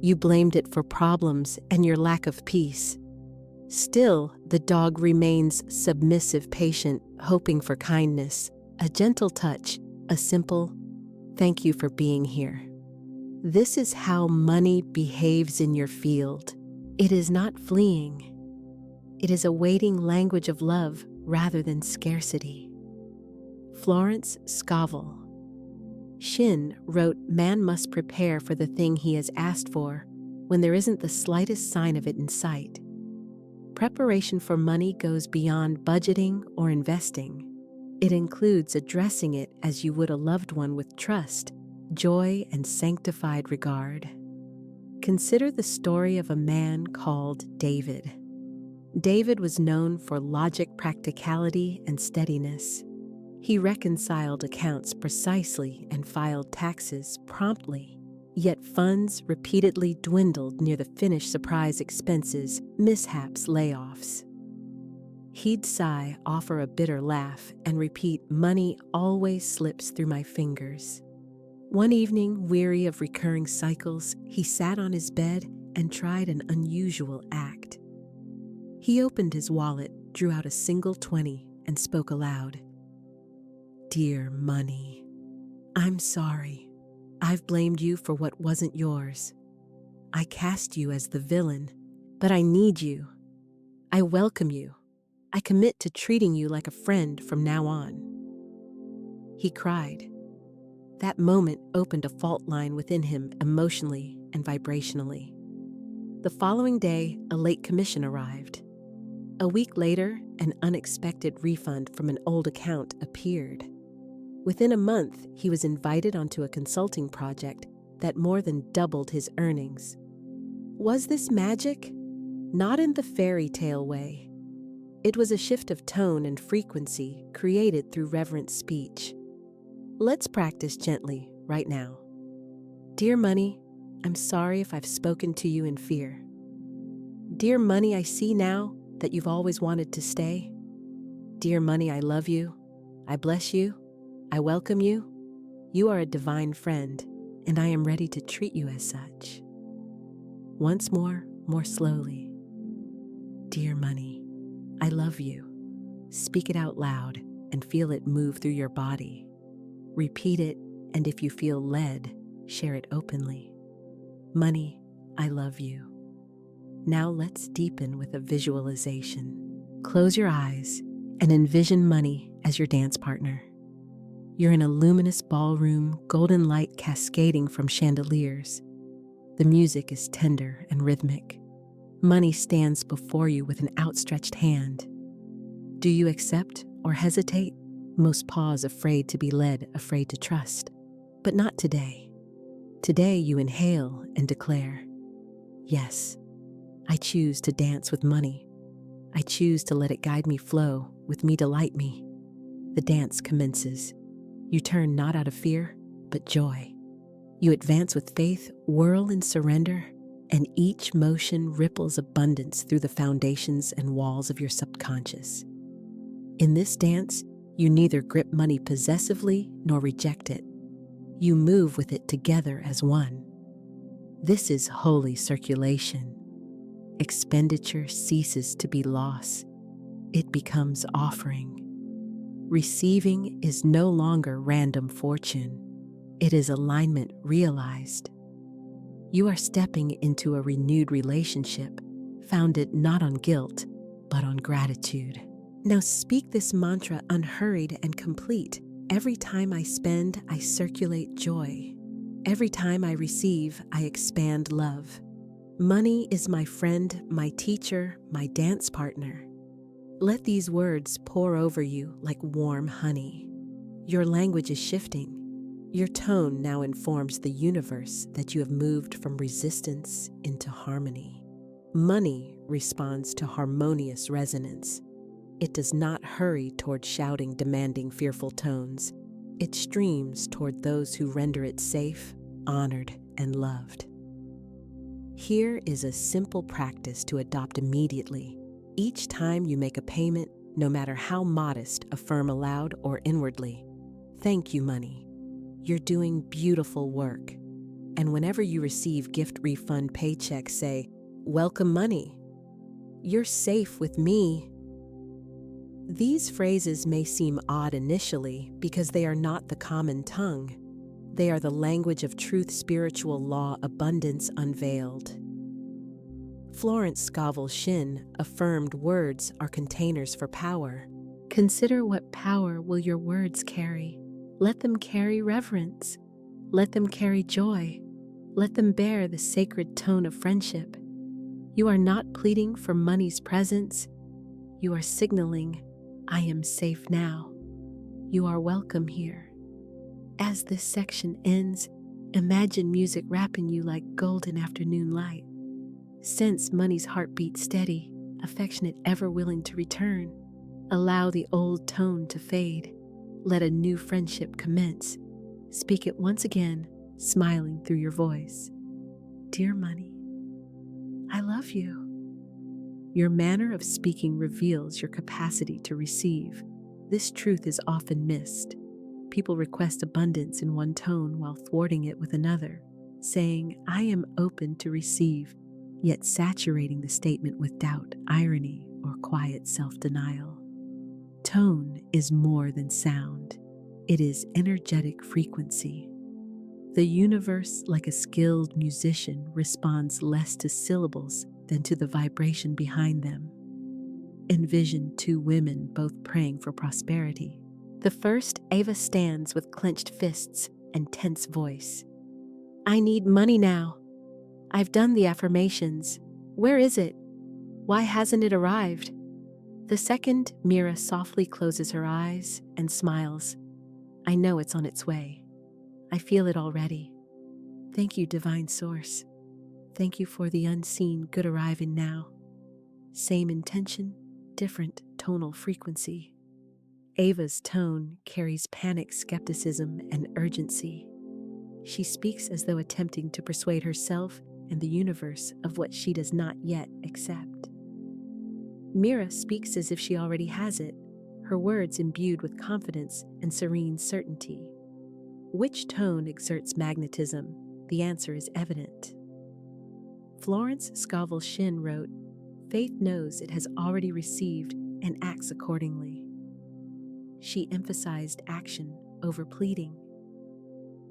You blamed it for problems and your lack of peace. Still, the dog remains submissive, patient, hoping for kindness, a gentle touch, a simple, "Thank you for being here." This is how money behaves in your field. It is not fleeing. It is a waiting language of love rather than scarcity. Florence Scovel Shinn wrote, "Man must prepare for the thing he has asked for when there isn't the slightest sign of it in sight." Preparation for money goes beyond budgeting or investing. It includes addressing it as you would a loved one, with trust, joy, and sanctified regard. Consider the story of a man called David. David was known for logic, practicality, and steadiness. He reconciled accounts precisely and filed taxes promptly. Yet funds repeatedly dwindled near the finish. Surprise expenses, mishaps, layoffs. He'd sigh, offer a bitter laugh, and repeat, "Money always slips through my fingers." One evening, weary of recurring cycles, he sat on his bed and tried an unusual act. He opened his wallet, drew out a single 20, and spoke aloud. "Dear money, I'm sorry. I've blamed you for what wasn't yours. I cast you as the villain, but I need you. I welcome you. I commit to treating you like a friend from now on." He cried. That moment opened a fault line within him, emotionally and vibrationally. The following day, a late commission arrived. A week later, an unexpected refund from an old account appeared. Within a month, he was invited onto a consulting project that more than doubled his earnings. Was this magic? Not in the fairy tale way. It was a shift of tone and frequency created through reverent speech. Let's practice gently right now. Dear money, I'm sorry if I've spoken to you in fear. Dear money, I see now that you've always wanted to stay. Dear money, I love you. I bless you. I welcome you. You are a divine friend, and I am ready to treat you as such. Once more slowly. Dear money, I love you. Speak it out loud and feel it move through your body. Repeat it, and if you feel led, share it openly. Money, I love you. Now let's deepen with a visualization. Close your eyes and envision money as your dance partner. You're in a luminous ballroom, golden light cascading from chandeliers. The music is tender and rhythmic. Money stands before you with an outstretched hand. Do you accept or hesitate? Most pause, afraid to be led, afraid to trust. But not today. Today you inhale and declare, yes, I choose to dance with money. I choose to let it guide me, flow with me, delight me. The dance commences. You turn not out of fear, but joy. You advance with faith, whirl in surrender, and each motion ripples abundance through the foundations and walls of your subconscious. In this dance, you neither grip money possessively nor reject it. You move with it together as one. This is holy circulation. Expenditure ceases to be loss. It becomes offering. Receiving is no longer random fortune. It is alignment realized. You are stepping into a renewed relationship, founded not on guilt, but on gratitude. Now speak this mantra unhurried and complete. Every time I spend, I circulate joy. Every time I receive, I expand love. Money is my friend, my teacher, my dance partner. Let these words pour over you like warm honey. Your language is shifting. Your tone now informs the universe that you have moved from resistance into harmony. Money responds to harmonious resonance. It does not hurry toward shouting, demanding, fearful tones. It streams toward those who render it safe, honored, and loved. Here is a simple practice to adopt immediately. Each time you make a payment, no matter how modest, affirm aloud or inwardly, "Thank you, money. You're doing beautiful work." And whenever you receive gift, refund, paycheck, say, "Welcome, money. You're safe with me." These phrases may seem odd initially because they are not the common tongue. They are the language of truth, spiritual law, abundance unveiled. Florence Scovel Shinn affirmed words are containers for power. Consider what power will your words carry. Let them carry reverence. Let them carry joy. Let them bear the sacred tone of friendship. You are not pleading for money's presence. You are signaling, "I am safe now. You are welcome here." As this section ends, imagine music wrapping you like golden afternoon light. Sense money's heartbeat steady, affectionate, ever willing to return. Allow the old tone to fade. Let a new friendship commence. Speak it once again, smiling through your voice. "Dear money, I love you." Your manner of speaking reveals your capacity to receive. This truth is often missed. People request abundance in one tone while thwarting it with another, saying, "I am open to receive," yet saturating the statement with doubt, irony, or quiet self-denial. Tone is more than sound. It is energetic frequency. The universe, like a skilled musician, responds less to syllables than to the vibration behind them. Envision two women both praying for prosperity. The first, Ava, stands with clenched fists and tense voice. "I need money now. I've done the affirmations. Where is it? Why hasn't it arrived?" The second, Mira, softly closes her eyes and smiles. "I know it's on its way. I feel it already. Thank you, Divine Source. Thank you for the unseen good arriving now." Same intention, different tonal frequency. Ava's tone carries panic, skepticism, and urgency. She speaks as though attempting to persuade herself and the universe of what she does not yet accept. Mira speaks as if she already has it, her words imbued with confidence and serene certainty. Which tone exerts magnetism? The answer is evident. Florence Scovel Shinn wrote, "Faith knows it has already received and acts accordingly." She emphasized action over pleading.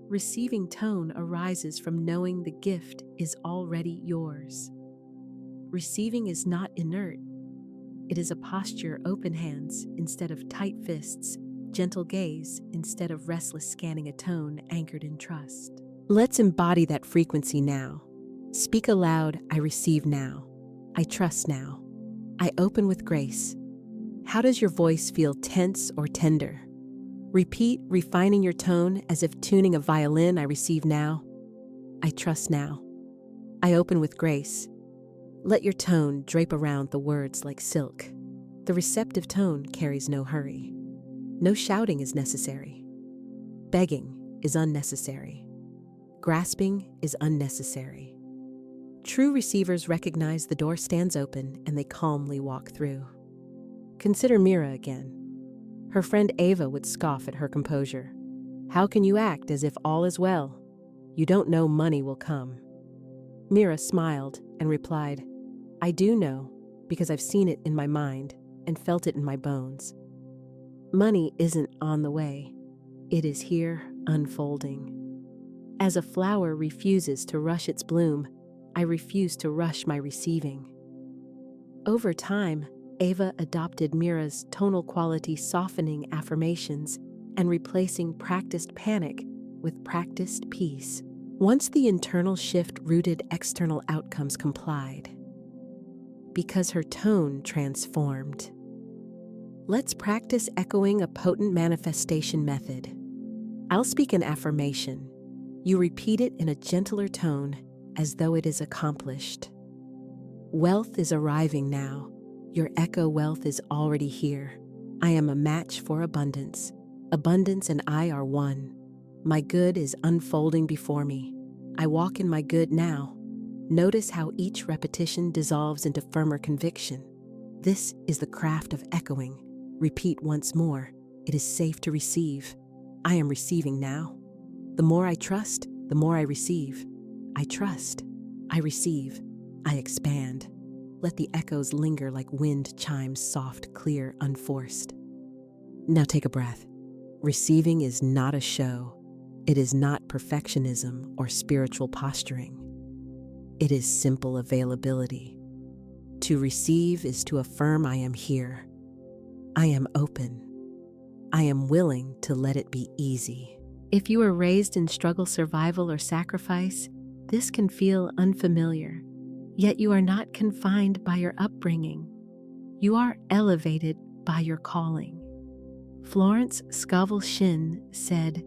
Receiving tone arises from knowing the gift is already yours. Receiving is not inert. It is a posture, open hands instead of tight fists, gentle gaze instead of restless scanning, a tone anchored in trust. Let's embody that frequency now. Speak aloud, I receive now. I trust now. I open with grace. How does your voice feel, tense or tender? Repeat, refining your tone as if tuning a violin. I receive now. I trust now. I open with grace. Let your tone drape around the words like silk. The receptive tone carries no hurry. No shouting is necessary. Begging is unnecessary. Grasping is unnecessary. True receivers recognize the door stands open and they calmly walk through. Consider Mira again. Her friend Ava would scoff at her composure. How can you act as if all is well? You don't know money will come. Mira smiled and replied, I do know, because I've seen it in my mind and felt it in my bones. Money isn't on the way. It is here, unfolding. As a flower refuses to rush its bloom, I refuse to rush my receiving. Over time, Ava adopted Mira's tonal quality, softening affirmations and replacing practiced panic with practiced peace. Once the internal shift rooted external outcomes complied, because her tone transformed. Let's practice echoing a potent manifestation method. I'll speak an affirmation. You repeat it in a gentler tone as though it is accomplished. Wealth is arriving now. Your echo wealth is already here. I am a match for abundance. Abundance and I are one. My good is unfolding before me. I walk in my good now. Notice how each repetition dissolves into firmer conviction. This is the craft of echoing. Repeat once more. It is safe to receive. I am receiving now. The more I trust, the more I receive. I trust. I receive. I expand. Let the echoes linger like wind chimes, soft, clear, unforced. Now take a breath. Receiving is not a show. It is not perfectionism or spiritual posturing. It is simple availability. To receive is to affirm I am here. I am open. I am willing to let it be easy. If you were raised in struggle, survival, or sacrifice, this can feel unfamiliar. Yet you are not confined by your upbringing. You are elevated by your calling. Florence Scovel Shinn said,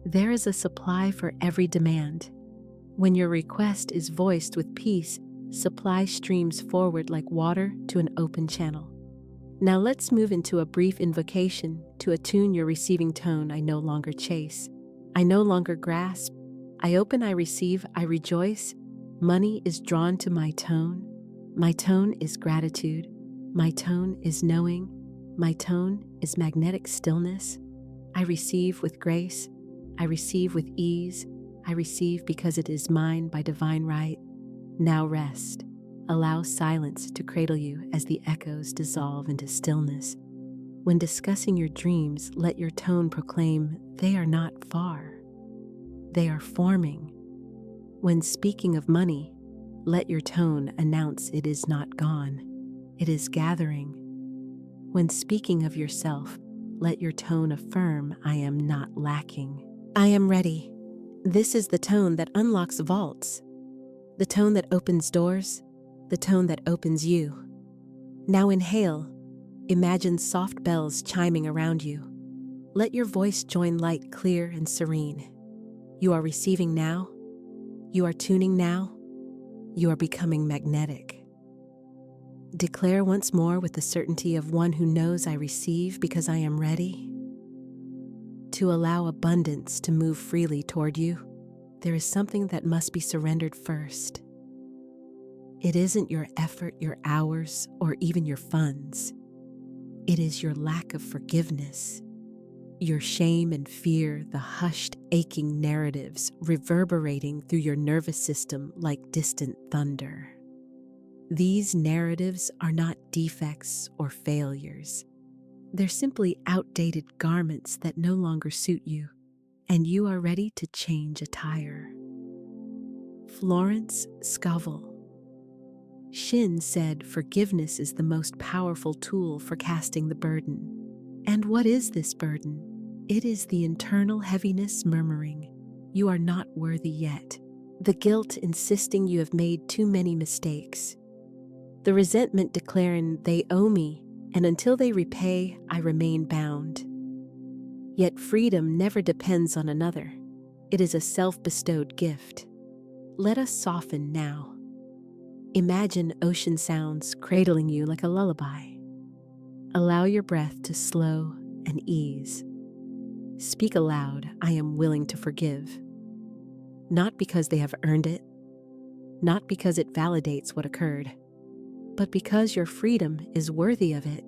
there is a supply for every demand. When your request is voiced with peace, supply streams forward like water to an open channel. Now let's move into a brief invocation to attune your receiving tone. I no longer chase. I no longer grasp. I open, I receive, I rejoice. Money is drawn to my tone. My tone is gratitude. My tone is knowing. My tone is magnetic stillness. I receive with grace. I receive with ease. I receive because it is mine by divine right. Now rest. Allow silence to cradle you as the echoes dissolve into stillness. When discussing your dreams, let your tone proclaim they are not far. They are forming. When speaking of money, let your tone announce it is not gone. It is gathering. When speaking of yourself, let your tone affirm I am not lacking. I am ready. This is the tone that unlocks vaults. The tone that opens doors. The tone that opens you. Now inhale. Imagine soft bells chiming around you. Let your voice join light, clear and serene. You are receiving now. You are tuning now. You are becoming magnetic. Declare once more with the certainty of one who knows I receive because I am ready. To allow abundance to move freely toward you, there is something that must be surrendered first. It isn't your effort, your hours, or even your funds. It is your lack of forgiveness, your shame and fear, the hushed, aching narratives reverberating through your nervous system like distant thunder. These narratives are not defects or failures. They're simply outdated garments that no longer suit you. and you are ready to change a tire. Florence Scovel Shinn said forgiveness is the most powerful tool for casting the burden. And what is this burden? It is the internal heaviness murmuring, "You are not worthy yet." The guilt insisting you have made too many mistakes. The resentment declaring they owe me, and until they repay, I remain bound. Yet freedom never depends on another. It is a self-bestowed gift. Let us soften now. Imagine ocean sounds cradling you like a lullaby. Allow your breath to slow and ease. Speak aloud, "I am willing to forgive." Not because they have earned it, not because it validates what occurred, but because your freedom is worthy of it.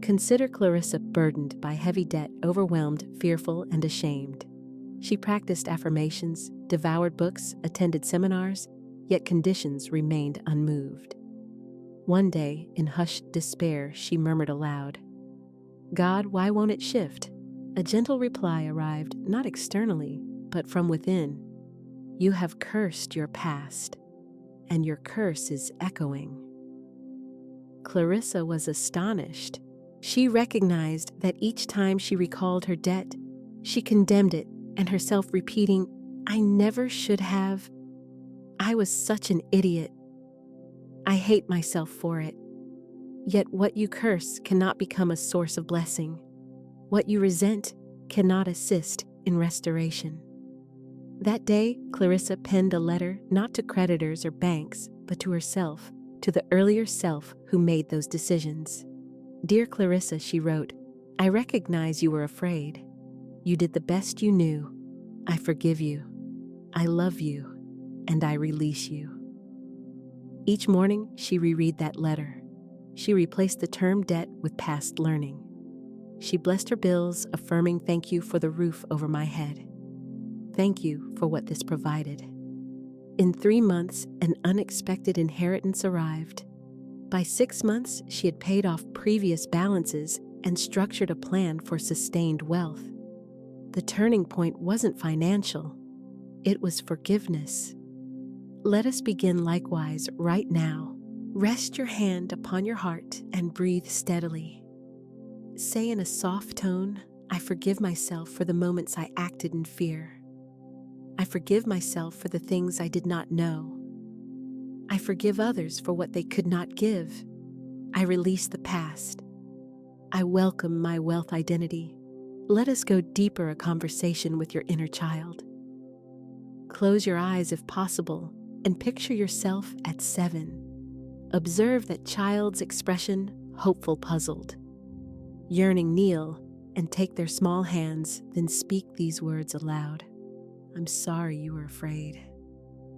Consider Clarissa burdened by heavy debt, overwhelmed, fearful, and ashamed. She practiced affirmations, devoured books, attended seminars, yet conditions remained unmoved. One day, in hushed despair, she murmured aloud, "God, why won't it shift?" A gentle reply arrived, not externally, but from within. "You have cursed your past, and your curse is echoing." Clarissa was astonished. She recognized that each time she recalled her debt, she condemned it, and herself repeating, "I never should have. I was such an idiot. I hate myself for it." Yet what you curse cannot become a source of blessing. What you resent cannot assist in restoration. That day, Clarissa penned a letter not to creditors or banks, but to herself, to the earlier self who made those decisions. "Dear Clarissa," she wrote, "I recognize you were afraid. You did the best you knew. I forgive you. I love you, and I release you." Each morning, she reread that letter. She replaced the term debt with past learning. She blessed her bills, affirming, "Thank you for the roof over my head. Thank you for what this provided." In 3 months, an unexpected inheritance arrived. By 6 months, she had paid off previous balances and structured a plan for sustained wealth. The turning point wasn't financial, it was forgiveness. Let us begin likewise right now. Rest your hand upon your heart and breathe steadily. Say in a soft tone, "I forgive myself for the moments I acted in fear. I forgive myself for the things I did not know. I forgive others for what they could not give. I release the past. I welcome my wealth identity." Let us go deeper a conversation with your inner child. Close your eyes if possible and picture yourself at 7. Observe that child's expression, hopeful, puzzled. Yearning, kneel and take their small hands, then speak these words aloud. "I'm sorry you were afraid.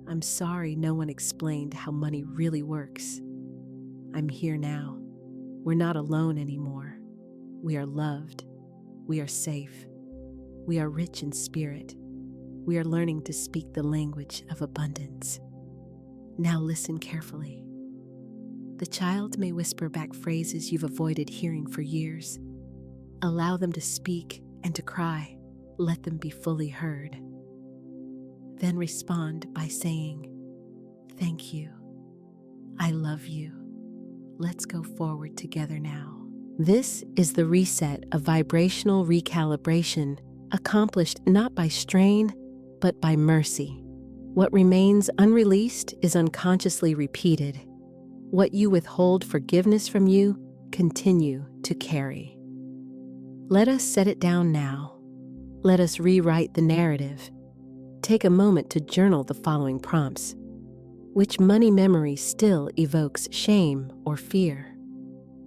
I'm sorry no one explained how money really works. I'm here now. We're not alone anymore. We are loved. We are safe. We are rich in spirit. We are learning to speak the language of abundance." Now listen carefully. The child may whisper back phrases you've avoided hearing for years. Allow them to speak and to cry. Let them be fully heard. Then respond by saying, "Thank you. I love you. Let's go forward together now." This is the reset of vibrational recalibration, accomplished not by strain, but by mercy. What remains unreleased is unconsciously repeated. What you withhold forgiveness from you, continue to carry. Let us set it down now. Let us rewrite the narrative. Take a moment to journal the following prompts. Which money memory still evokes shame or fear?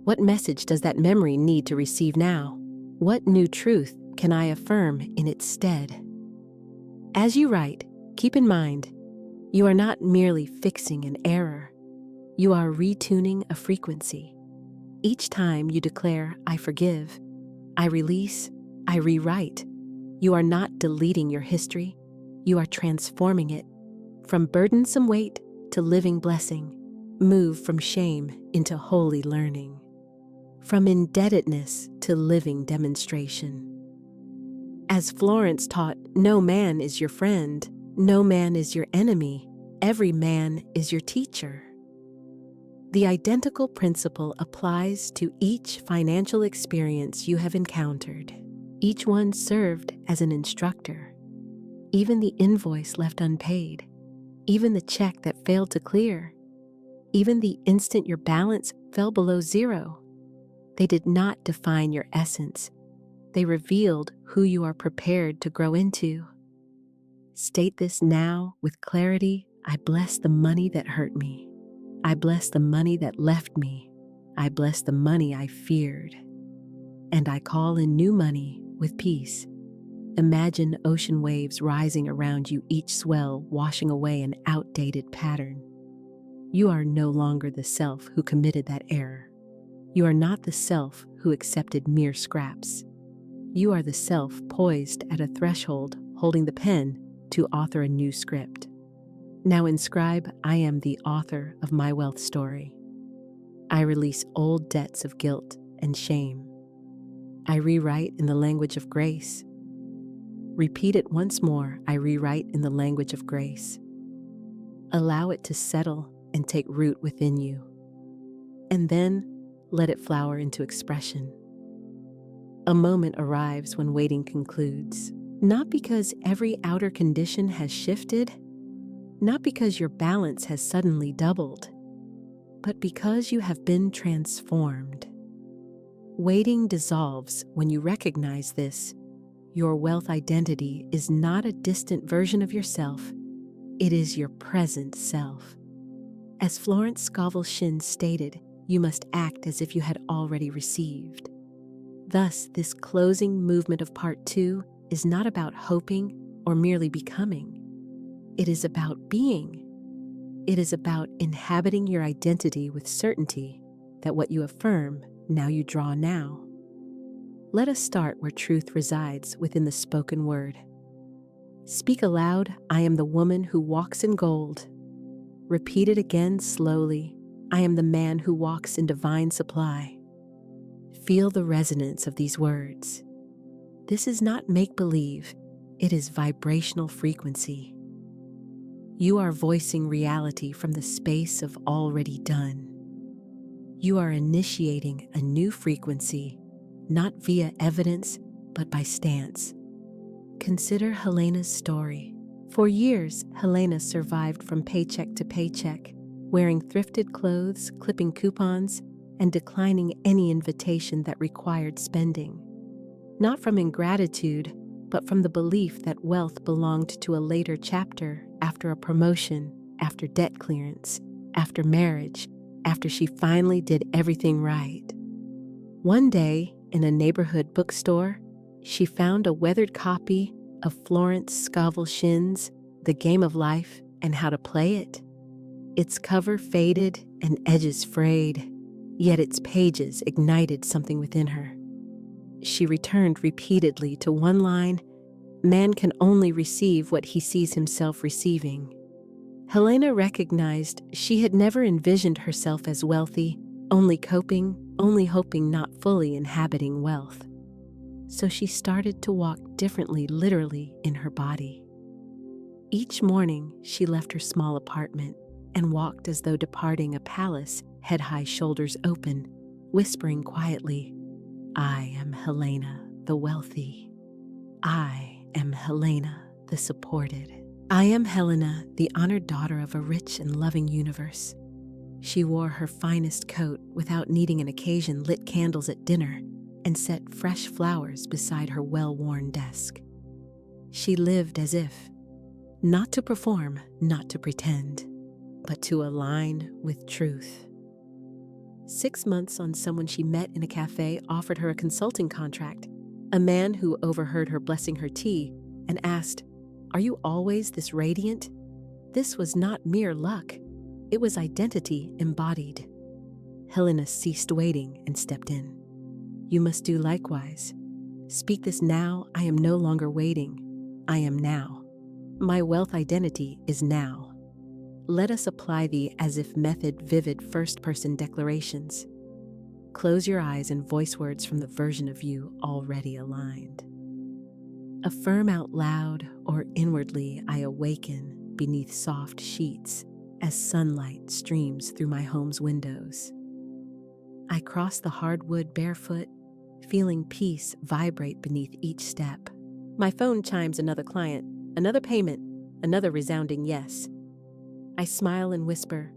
What message does that memory need to receive now? What new truth can I affirm in its stead? As you write, keep in mind, you are not merely fixing an error. You are retuning a frequency. Each time you declare, "I forgive," "I release," "I rewrite," you are not deleting your history, you are transforming it. From burdensome weight to living blessing, move from shame into holy learning. From indebtedness to living demonstration. As Florence taught, no man is your friend, no man is your enemy, every man is your teacher. The identical principle applies to each financial experience you have encountered. Each one served as an instructor. Even the invoice left unpaid, even the check that failed to clear, even the instant your balance fell below zero. They did not define your essence. They revealed who you are prepared to grow into. State this now with clarity. I bless the money that hurt me. I bless the money that left me. I bless the money I feared. And I call in new money with peace. Imagine ocean waves rising around you, each swell washing away an outdated pattern. You are no longer the self who committed that error. You are not the self who accepted mere scraps. You are the self poised at a threshold, holding the pen to author a new script. Now inscribe, I am the author of my wealth story. I release old debts of guilt and shame. I rewrite in the language of grace. Repeat it once more, I rewrite in the language of grace. Allow it to settle and take root within you. And then let it flower into expression. A moment arrives when waiting concludes, not because every outer condition has shifted, not because your balance has suddenly doubled, but because you have been transformed. Waiting dissolves when you recognize this. Your wealth identity is not a distant version of yourself. It is your present self. As Florence Scovel Shinn stated, you must act as if you had already received. Thus, this closing movement of part 2 is not about hoping or merely becoming. It is about being. It is about inhabiting your identity with certainty that what you affirm, now you draw now. Let us start where truth resides within the spoken word. Speak aloud, I am the woman who walks in gold. Repeat it again slowly, I am the man who walks in divine supply. Feel the resonance of these words. This is not make-believe, it is vibrational frequency. You are voicing reality from the space of already done. You are initiating a new frequency, not via evidence, but by stance. Consider Helena's story. For years, Helena survived from paycheck to paycheck, wearing thrifted clothes, clipping coupons, and declining any invitation that required spending. Not from ingratitude, but from the belief that wealth belonged to a later chapter, after a promotion, after debt clearance, after marriage, after she finally did everything right. One day, in a neighborhood bookstore, she found a weathered copy of Florence Scovel Shinn's The Game of Life and How to Play It. Its cover faded and edges frayed, yet its pages ignited something within her. She returned repeatedly to one line, man can only receive what he sees himself receiving. Helena recognized she had never envisioned herself as wealthy, only coping, only hoping, not fully inhabiting wealth. So she started to walk differently, literally, in her body. Each morning, she left her small apartment and walked as though departing a palace, head high, shoulders open, whispering quietly, I am Helena, the wealthy. I am Helena, the supported. I am Helena, the honored daughter of a rich and loving universe. She wore her finest coat without needing an occasion, lit candles at dinner, and set fresh flowers beside her well-worn desk. She lived as if, not to perform, not to pretend, but to align with truth. 6 months on, someone she met in a cafe offered her a consulting contract, a man who overheard her blessing her tea and asked, Are you always this radiant? This was not mere luck. It was identity embodied. Helena ceased waiting and stepped in. You must do likewise. Speak this now. I am no longer waiting. I am now. My wealth identity is now. Let us apply the as if method, vivid first-person declarations. Close your eyes and voice words from the version of you already aligned. Affirm out loud or inwardly, I awaken beneath soft sheets as sunlight streams through my home's windows. I cross the hardwood barefoot, feeling peace vibrate beneath each step. My phone chimes another client, another payment, another resounding yes. I smile and whisper,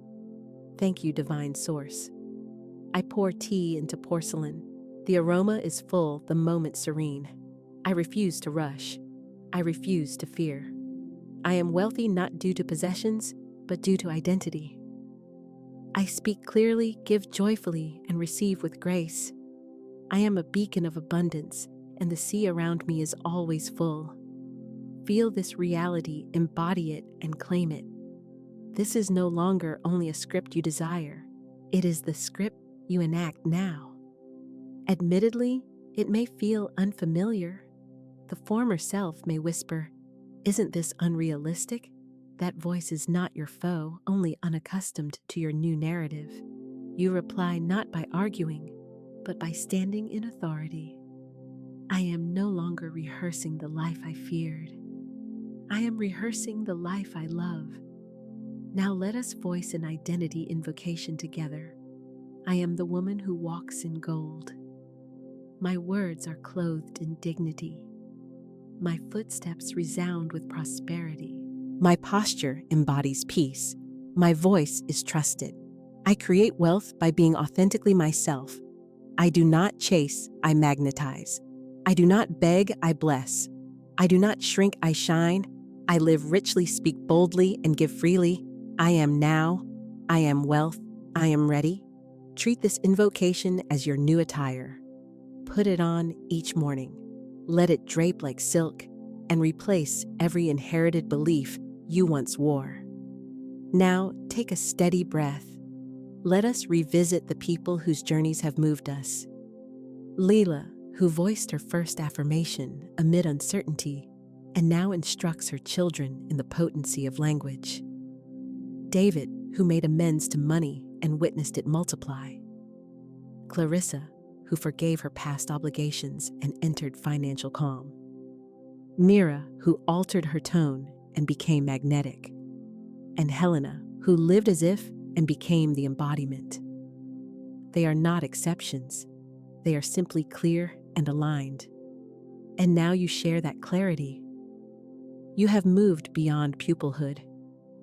"Thank you, divine source." I pour tea into porcelain. The aroma is full, the moment serene. I refuse to rush. I refuse to fear. I am wealthy not due to possessions, but due to identity. I speak clearly, give joyfully, and receive with grace. I am a beacon of abundance, and the sea around me is always full. Feel this reality, embody it, and claim it. This is no longer only a script you desire. It is the script you enact now. Admittedly, it may feel unfamiliar. The former self may whisper, "Isn't this unrealistic?" That voice is not your foe, only unaccustomed to your new narrative. You reply not by arguing, but by standing in authority. I am no longer rehearsing the life I feared. I am rehearsing the life I love. Now let us voice an identity invocation together. I am the woman who walks in gold. My words are clothed in dignity. My footsteps resound with prosperity. My posture embodies peace. My voice is trusted. I create wealth by being authentically myself. I do not chase, I magnetize. I do not beg, I bless. I do not shrink, I shine. I live richly, speak boldly, and give freely. I am now. I am wealth. I am ready. Treat this invocation as your new attire. Put it on each morning. Let it drape like silk and replace every inherited belief you once wore. Now, take a steady breath. Let us revisit the people whose journeys have moved us. Leela, who voiced her first affirmation amid uncertainty and now instructs her children in the potency of language. David, who made amends to money and witnessed it multiply. Clarissa, who forgave her past obligations and entered financial calm. Mira, who altered her tone and became magnetic. And Helena, who lived as if and became the embodiment. They are not exceptions. They are simply clear and aligned. And now you share that clarity. You have moved beyond pupilhood.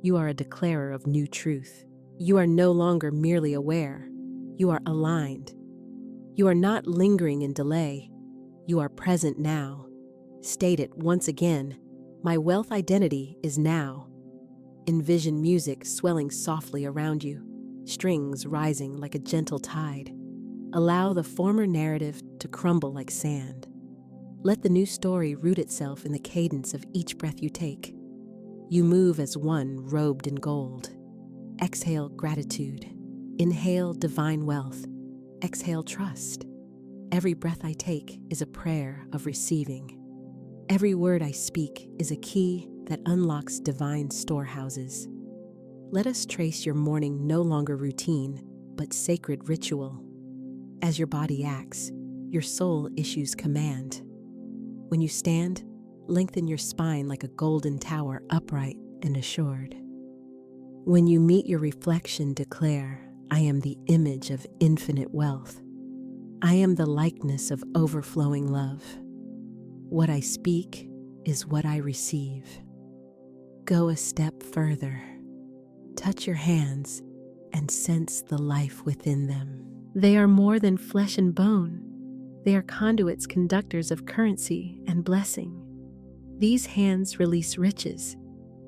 You are a declarer of new truth. You are no longer merely aware. You are aligned. You are not lingering in delay. You are present now. State it once again. My wealth identity is now. Envision music swelling softly around you, strings rising like a gentle tide. Allow the former narrative to crumble like sand. Let the new story root itself in the cadence of each breath you take. You move as one robed in gold. Exhale gratitude. Inhale divine wealth. Exhale trust. Every breath I take is a prayer of receiving. Every word I speak is a key that unlocks divine storehouses. Let us trace your morning no longer routine, but sacred ritual. As your body acts, your soul issues command. When you stand, lengthen your spine like a golden tower, upright and assured. When you meet your reflection, declare, I am the image of infinite wealth. I am the likeness of overflowing love. What I speak is what I receive. Go a step further. Touch your hands and sense the life within them. They are more than flesh and bone. They are conduits, conductors of currency and blessing. These hands release riches.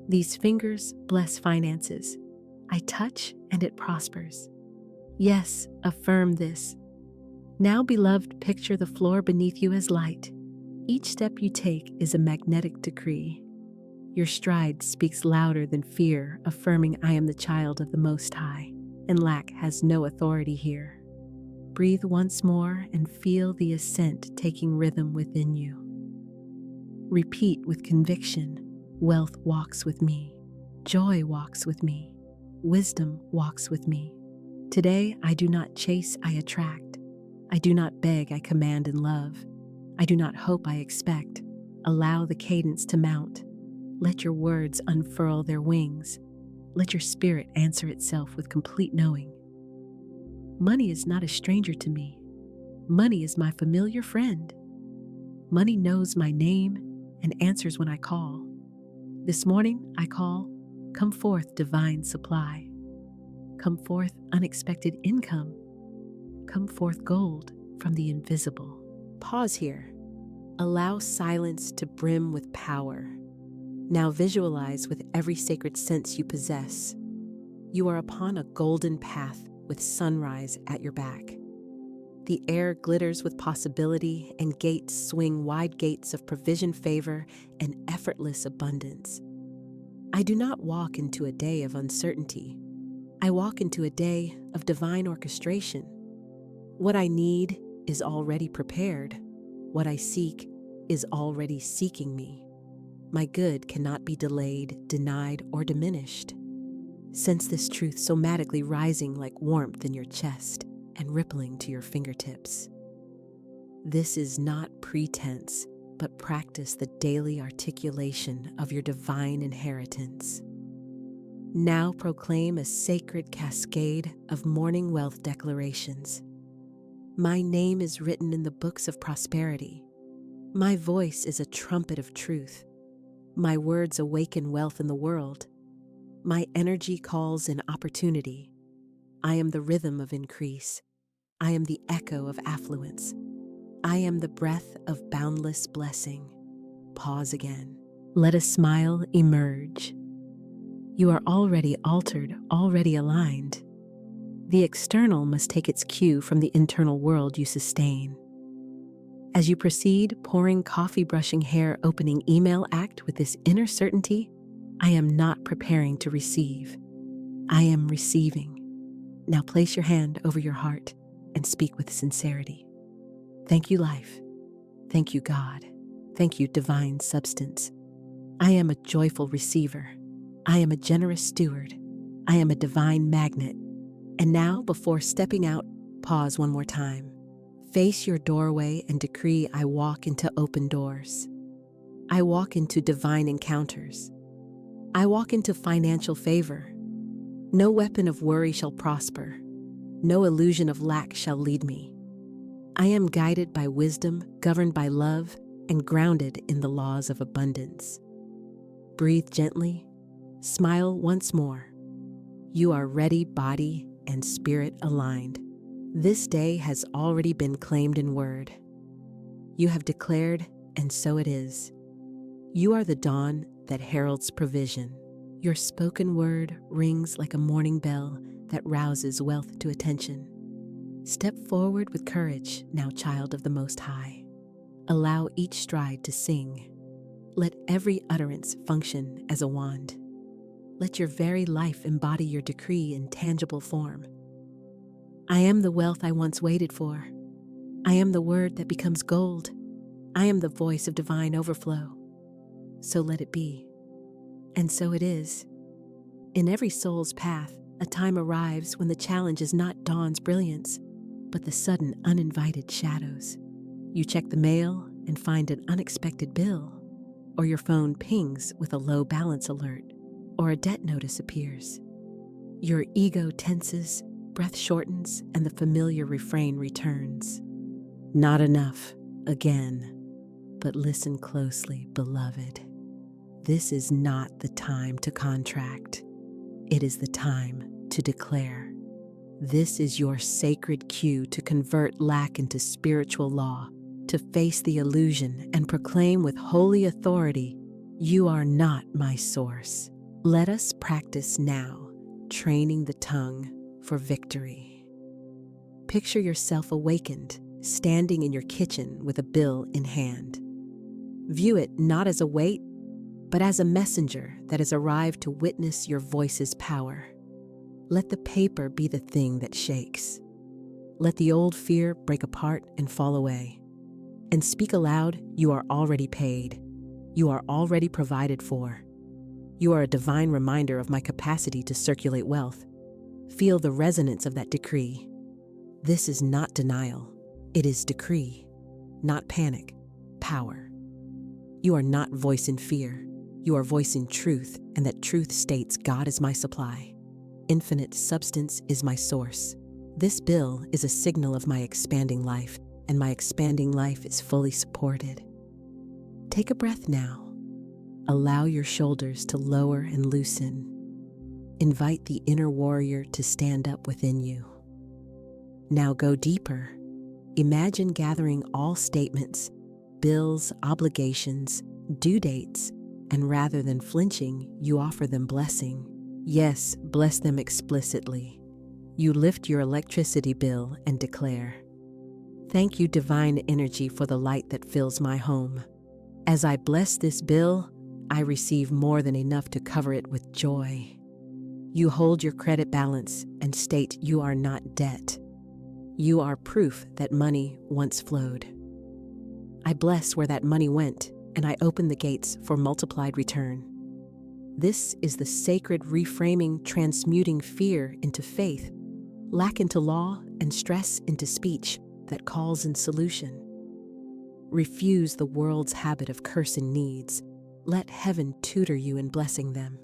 These fingers bless finances. I touch and it prospers. Yes, affirm this. Now, beloved, picture the floor beneath you as light. Each step you take is a magnetic decree. Your stride speaks louder than fear, affirming I am the child of the Most High, and lack has no authority here. Breathe once more and feel the ascent taking rhythm within you. Repeat with conviction, wealth walks with me, joy walks with me, wisdom walks with me. Today, I do not chase, I attract. I do not beg, I command and love. I do not hope, I expect. Allow the cadence to mount. Let your words unfurl their wings. Let your spirit answer itself with complete knowing. Money is not a stranger to me. Money is my familiar friend. Money knows my name and answers when I call. This morning I call, come forth divine supply. Come forth unexpected income. Come forth gold from the invisible. Pause here. Allow silence to brim with power. Now visualize with every sacred sense you possess. You are upon a golden path with sunrise at your back. The air glitters with possibility and gates swing wide gates of provision, favor, and effortless abundance. I do not walk into a day of uncertainty. I walk into a day of divine orchestration. What I need is already prepared. What I seek is already seeking me. My good cannot be delayed, denied, or diminished. Sense this truth somatically rising like warmth in your chest and rippling to your fingertips. This is not pretense, but practice the daily articulation of your divine inheritance. Now proclaim a sacred cascade of morning wealth declarations. My name is written in the books of prosperity. My voice is a trumpet of truth. My words awaken wealth in the world. My energy calls in opportunity. I am the rhythm of increase. I am the echo of affluence. I am the breath of boundless blessing. Pause again. Let a smile emerge. You are already altered, already aligned. The external must take its cue from the internal world you sustain. As you proceed, pouring coffee, brushing hair, opening email, act with this inner certainty, I am not preparing to receive. I am receiving. Now place your hand over your heart and speak with sincerity. Thank you, life. Thank you, God. Thank you, divine substance. I am a joyful receiver. I am a generous steward. I am a divine magnet. And now, before stepping out, pause one more time. Face your doorway and decree, I walk into open doors. I walk into divine encounters. I walk into financial favor. No weapon of worry shall prosper. No illusion of lack shall lead me. I am guided by wisdom, governed by love, and grounded in the laws of abundance. Breathe gently. Smile once more. You are ready, body and spirit aligned. This day has already been claimed in word. You have declared, and so it is. You are the dawn that heralds provision. Your spoken word rings like a morning bell that rouses wealth to attention. Step forward with courage, now child of the Most High. Allow each stride to sing. Let every utterance function as a wand. Let your very life embody your decree in tangible form. I am the wealth I once waited for. I am the word that becomes gold. I am the voice of divine overflow. So let it be. And so it is. In every soul's path, a time arrives when the challenge is not dawn's brilliance, but the sudden uninvited shadows. You check the mail and find an unexpected bill, or your phone pings with a low balance alert, or a debt notice appears. Your ego tenses, breath shortens, and the familiar refrain returns. Not enough, again. But listen closely, beloved. This is not the time to contract. It is the time to declare. This is your sacred cue to convert lack into spiritual law, to face the illusion and proclaim with holy authority, you are not my source. Let us practice now, training the tongue for victory. Picture yourself awakened, standing in your kitchen with a bill in hand. View it not as a weight, but as a messenger that has arrived to witness your voice's power. Let the paper be the thing that shakes. Let the old fear break apart and fall away. And speak aloud, you are already paid. You are already provided for. You are a divine reminder of my capacity to circulate wealth. Feel the resonance of that decree. This is not denial. It is decree, not panic, power. You are not voicing fear. You are voicing truth, and that truth states God is my supply. Infinite substance is my source. This bill is a signal of my expanding life, and my expanding life is fully supported. Take a breath now. Allow your shoulders to lower and loosen. Invite the inner warrior to stand up within you. Now go deeper. Imagine gathering all statements, bills, obligations, due dates, and rather than flinching, you offer them blessing. Yes, bless them explicitly. You lift your electricity bill and declare, "Thank you, divine energy, for the light that fills my home. As I bless this bill, I receive more than enough to cover it with joy." You hold your credit balance and state you are not debt. You are proof that money once flowed. I bless where that money went, and I open the gates for multiplied return. This is the sacred reframing, transmuting fear into faith, lack into law, and stress into speech that calls in solution. Refuse the world's habit of cursing needs. Let heaven tutor you in blessing them.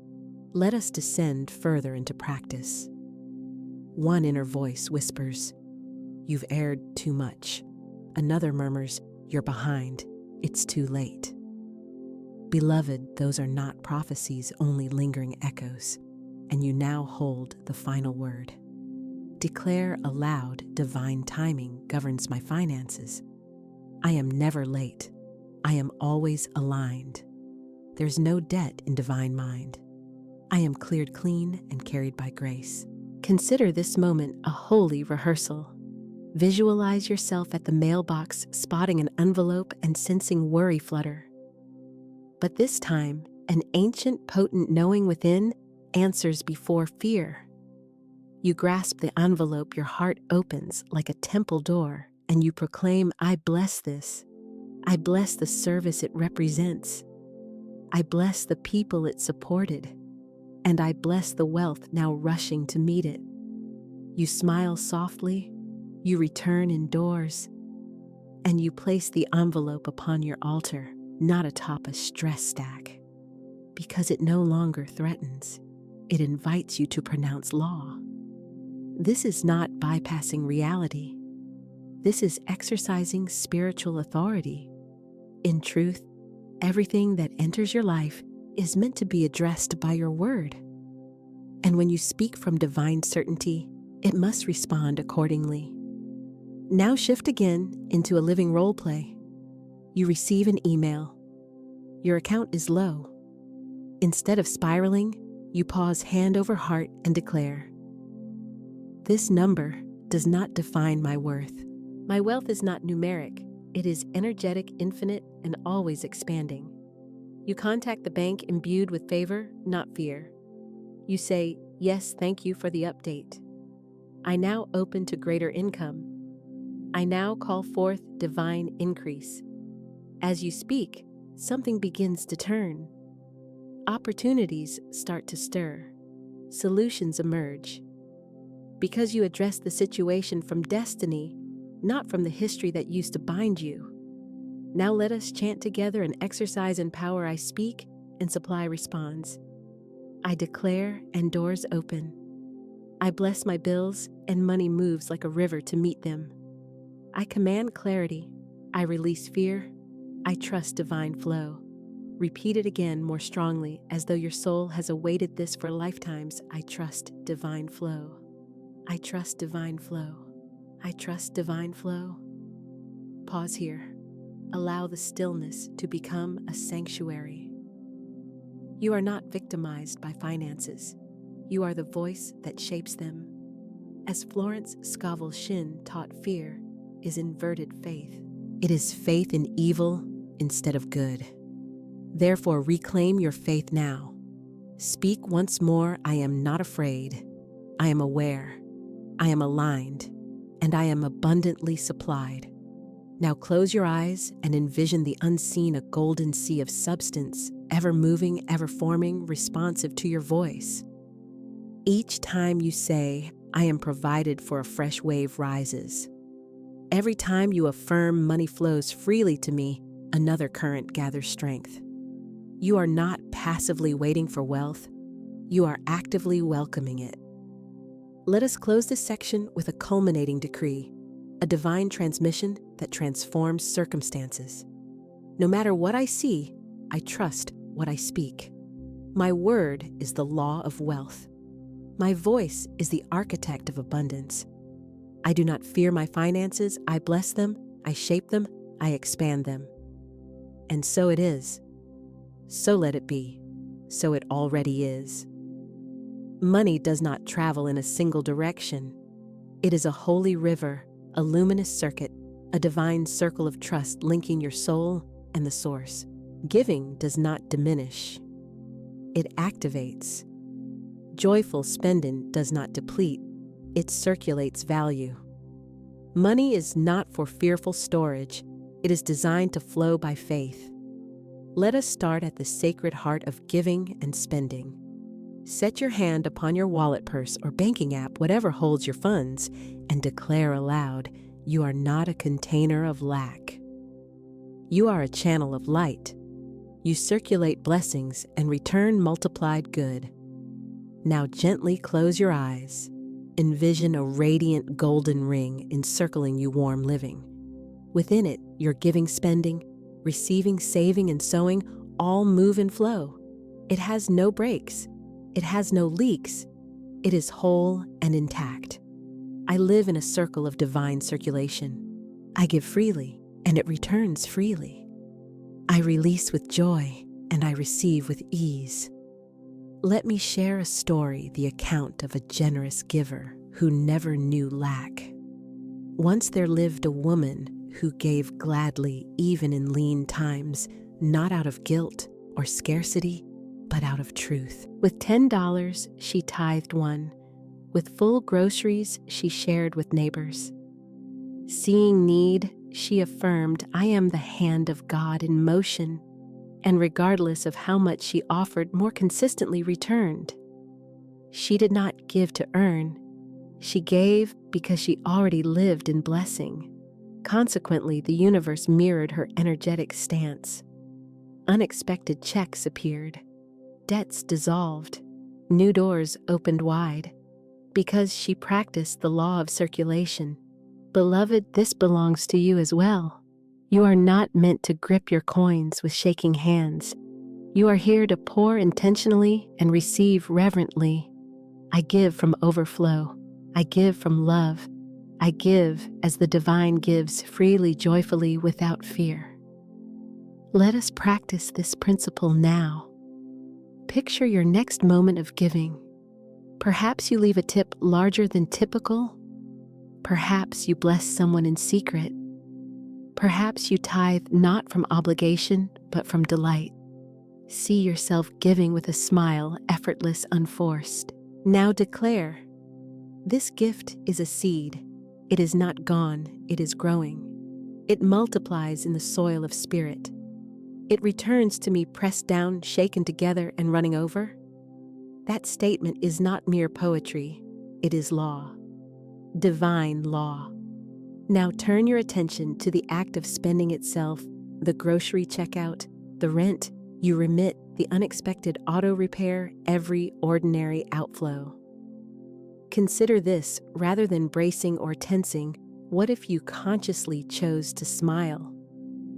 Let us descend further into practice. One inner voice whispers, "You've erred too much." Another murmurs, "You're behind. It's too late." Beloved, those are not prophecies, only lingering echoes, and you now hold the final word. Declare aloud, divine timing governs my finances. I am never late. I am always aligned. There's no debt in divine mind. I am cleared clean and carried by grace. Consider this moment a holy rehearsal. Visualize yourself at the mailbox, spotting an envelope and sensing worry flutter. But this time, an ancient, potent knowing within answers before fear. You grasp the envelope, your heart opens like a temple door, and you proclaim, "I bless this. I bless the service it represents. I bless the people it supported. And I bless the wealth now rushing to meet it." You smile softly, you return indoors, and you place the envelope upon your altar, not atop a stress stack, because it no longer threatens. It invites you to pronounce law. This is not bypassing reality. This is exercising spiritual authority. In truth, everything that enters your life is meant to be addressed by your word. And when you speak from divine certainty, it must respond accordingly. Now shift again into a living role play. You receive an email. Your account is low. Instead of spiraling, you pause hand over heart and declare, "This number does not define my worth. My wealth is not numeric. It is energetic, infinite, and always expanding." You contact the bank imbued with favor, not fear. You say, "Yes, thank you for the update. I now open to greater income. I now call forth divine increase." As you speak, something begins to turn. Opportunities start to stir. Solutions emerge. Because you address the situation from destiny, not from the history that used to bind you. Now let us chant together and exercise in power. I speak and supply responds. I declare and doors open. I bless my bills and money moves like a river to meet them. I command clarity. I release fear. I trust divine flow. Repeat it again more strongly, as though your soul has awaited this for lifetimes. I trust divine flow. I trust divine flow. I trust divine flow. Pause here. Allow the stillness to become a sanctuary. You are not victimized by finances. You are the voice that shapes them. As Florence Scovel Shinn taught, fear is inverted faith. It is faith in evil instead of good. Therefore, reclaim your faith now. Speak once more, I am not afraid. I am aware. I am aligned. And I am abundantly supplied. Now close your eyes and envision the unseen, a golden sea of substance, ever moving, ever forming, responsive to your voice. Each time you say, I am provided for, a fresh wave rises. Every time you affirm, money flows freely to me, another current gathers strength. You are not passively waiting for wealth, you are actively welcoming it. Let us close this section with a culminating decree, a divine transmission that transforms circumstances. No matter what I see, I trust what I speak. My word is the law of wealth. My voice is the architect of abundance. I do not fear my finances, I bless them, I shape them, I expand them. And so it is. So let it be. So it already is. Money does not travel in a single direction. It is a holy river, a luminous circuit, a divine circle of trust linking your soul and the source. Giving does not diminish. It activates. Joyful spending does not deplete. It circulates value. Money is not for fearful storage. It is designed to flow by faith. Let us start at the sacred heart of giving and spending. Set your hand upon your wallet purse or banking app, whatever holds your funds, and declare aloud, you are not a container of lack. You are a channel of light. You circulate blessings and return multiplied good. Now gently close your eyes. Envision a radiant golden ring encircling you, warm living. Within it, your giving, spending, receiving, saving, and sowing all move and flow. It has no breaks. It has no leaks. It is whole and intact. I live in a circle of divine circulation. I give freely, and it returns freely. I release with joy, and I receive with ease. Let me share a story, the account of a generous giver who never knew lack. Once there lived a woman who gave gladly even in lean times, not out of guilt or scarcity, but out of truth. With $10, she tithed one. With full groceries, she shared with neighbors. Seeing need, she affirmed, I am the hand of God in motion, and regardless of how much she offered, more consistently returned. She did not give to earn. She gave because she already lived in blessing. Consequently, the universe mirrored her energetic stance. Unexpected checks appeared. Debts dissolved. New doors opened wide. Because she practiced the law of circulation. Beloved, this belongs to you as well. You are not meant to grip your coins with shaking hands. You are here to pour intentionally and receive reverently. I give from overflow. I give from love. I give as the divine gives, freely, joyfully, without fear. Let us practice this principle now. Picture your next moment of giving. Perhaps you leave a tip larger than typical. Perhaps you bless someone in secret. Perhaps you tithe not from obligation, but from delight. See yourself giving with a smile, effortless, unforced. Now declare, this gift is a seed. It is not gone, it is growing. It multiplies in the soil of spirit. It returns to me pressed down, shaken together, and running over. That statement is not mere poetry, it is law. Divine law. Now turn your attention to the act of spending itself, the grocery checkout, the rent you remit, the unexpected auto repair, every ordinary outflow. Consider this, rather than bracing or tensing, what if you consciously chose to smile?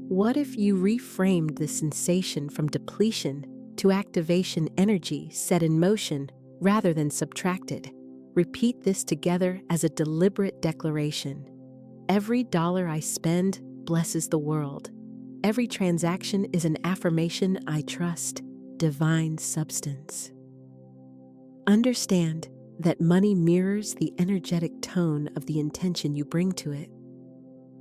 What if you reframed the sensation from depletion to activation, energy set in motion rather than subtracted? Repeat this together as a deliberate declaration. Every dollar I spend blesses the world. Every transaction is an affirmation I trust, divine substance. Understand that money mirrors the energetic tone of the intention you bring to it.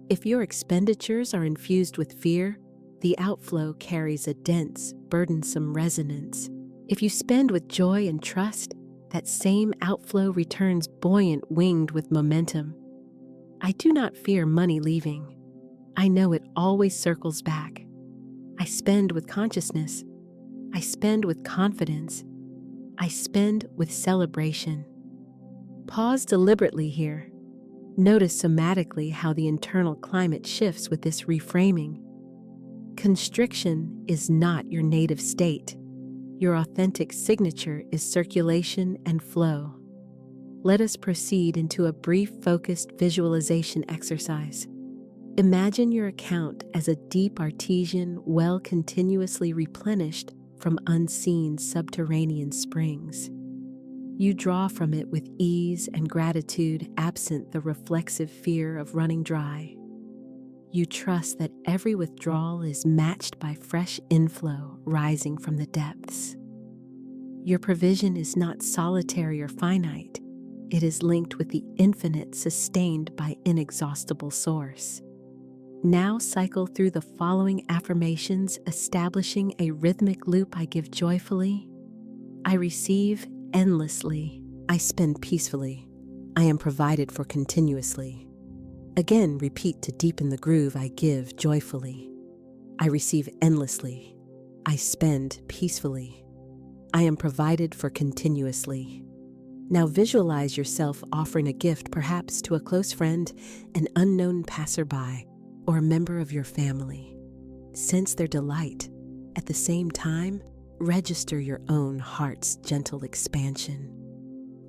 If your expenditures are infused with fear, the outflow carries a dense, burdensome resonance. If you spend with joy and trust, that same outflow returns buoyant, winged with momentum. I do not fear money leaving. I know it always circles back. I spend with consciousness. I spend with confidence. I spend with celebration. Pause deliberately here. Notice somatically how the internal climate shifts with this reframing. Constriction is not your native state. Your authentic signature is circulation and flow. Let us proceed into a brief, focused visualization exercise. Imagine your account as a deep artesian well continuously replenished from unseen subterranean springs. You draw from it with ease and gratitude, absent the reflexive fear of running dry. You trust that every withdrawal is matched by fresh inflow rising from the depths. Your provision is not solitary or finite. It is linked with the infinite, sustained by inexhaustible source. Now cycle through the following affirmations, establishing a rhythmic loop. I give joyfully. I receive endlessly. I spend peacefully. I am provided for continuously. Again, repeat to deepen the groove. I give joyfully. I receive endlessly. I spend peacefully. I am provided for continuously. Now visualize yourself offering a gift, perhaps to a close friend, an unknown passerby, or a member of your family. Sense their delight. At the same time, register your own heart's gentle expansion.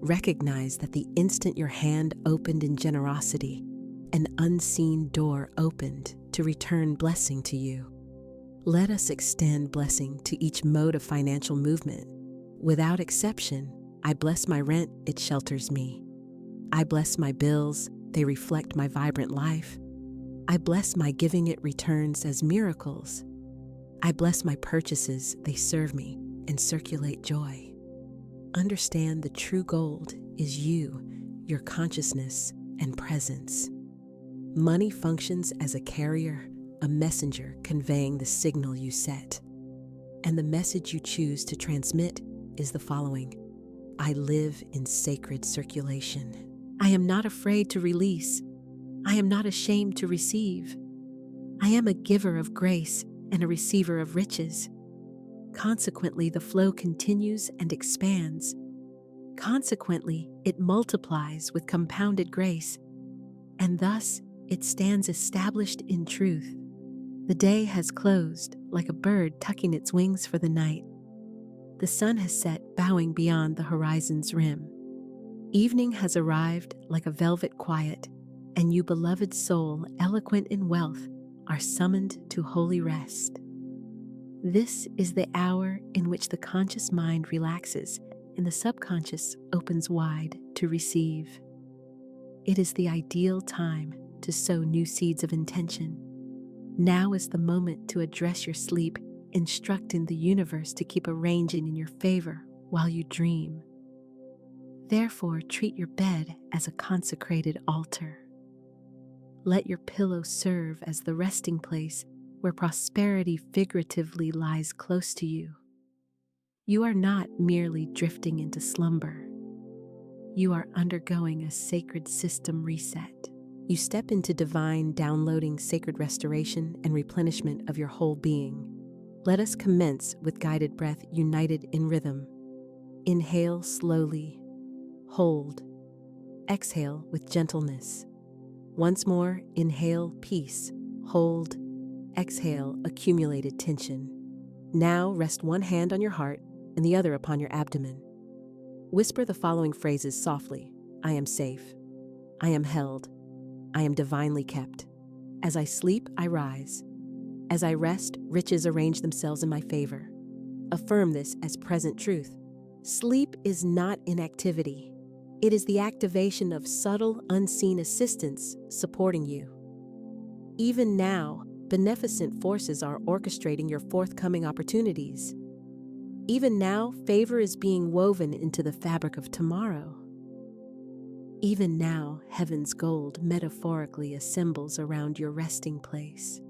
Recognize that the instant your hand opened in generosity, an unseen door opened to return blessing to you. Let us extend blessing to each mode of financial movement. Without exception, I bless my rent, it shelters me. I bless my bills, they reflect my vibrant life. I bless my giving, it returns as miracles. I bless my purchases, they serve me and circulate joy. Understand the true gold is you, your consciousness and presence. Money functions as a carrier, a messenger conveying the signal you set. And the message you choose to transmit is the following: I live in sacred circulation. I am not afraid to release. I am not ashamed to receive. I am a giver of grace and a receiver of riches. Consequently, the flow continues and expands. Consequently, it multiplies with compounded grace, and thus it stands established in truth. The day has closed like a bird tucking its wings for the night. The sun has set, bowing beyond the horizon's rim. Evening has arrived like a velvet quiet, and you, beloved soul, eloquent in wealth, are summoned to holy rest. This is the hour in which the conscious mind relaxes and the subconscious opens wide to receive. It is the ideal time to sow new seeds of intention. Now is the moment to address your sleep, instructing the universe to keep arranging in your favor while you dream. Therefore, treat your bed as a consecrated altar. Let your pillow serve as the resting place where prosperity figuratively lies close to you. You are not merely drifting into slumber. You are undergoing a sacred system reset. You step into divine downloading, sacred restoration, and replenishment of your whole being. Let us commence with guided breath, united in rhythm. Inhale slowly. Hold. Exhale with gentleness. Once more, inhale peace. Hold. Exhale accumulated tension. Now rest one hand on your heart and the other upon your abdomen. Whisper the following phrases softly. I am safe. I am held. I am divinely kept. As I sleep, I rise. As I rest, riches arrange themselves in my favor. Affirm this as present truth. Sleep is not inactivity. It is the activation of subtle, unseen assistance supporting you. Even now, beneficent forces are orchestrating your forthcoming opportunities. Even now, favor is being woven into the fabric of tomorrow. Even now, heaven's gold metaphorically assembles around your resting place.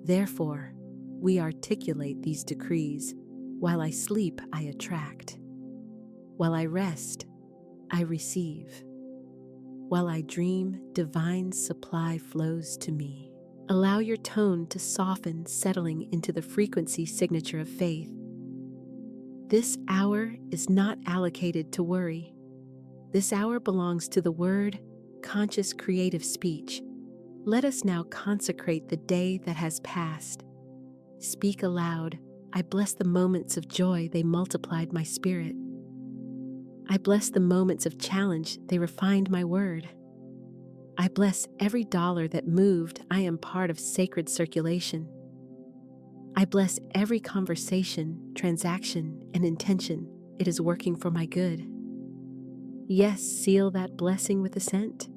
Therefore, we articulate these decrees. While I sleep, I attract. While I rest, I receive. While I dream, divine supply flows to me. Allow your tone to soften, settling into the frequency signature of faith. This hour is not allocated to worry. This hour belongs to the word, conscious creative speech. Let us now consecrate the day that has passed. Speak aloud. I bless the moments of joy, they multiplied my spirit. I bless the moments of challenge, they refined my word. I bless every dollar that moved, I am part of sacred circulation. I bless every conversation, transaction, and intention, it is working for my good. Yes, seal that blessing with assent.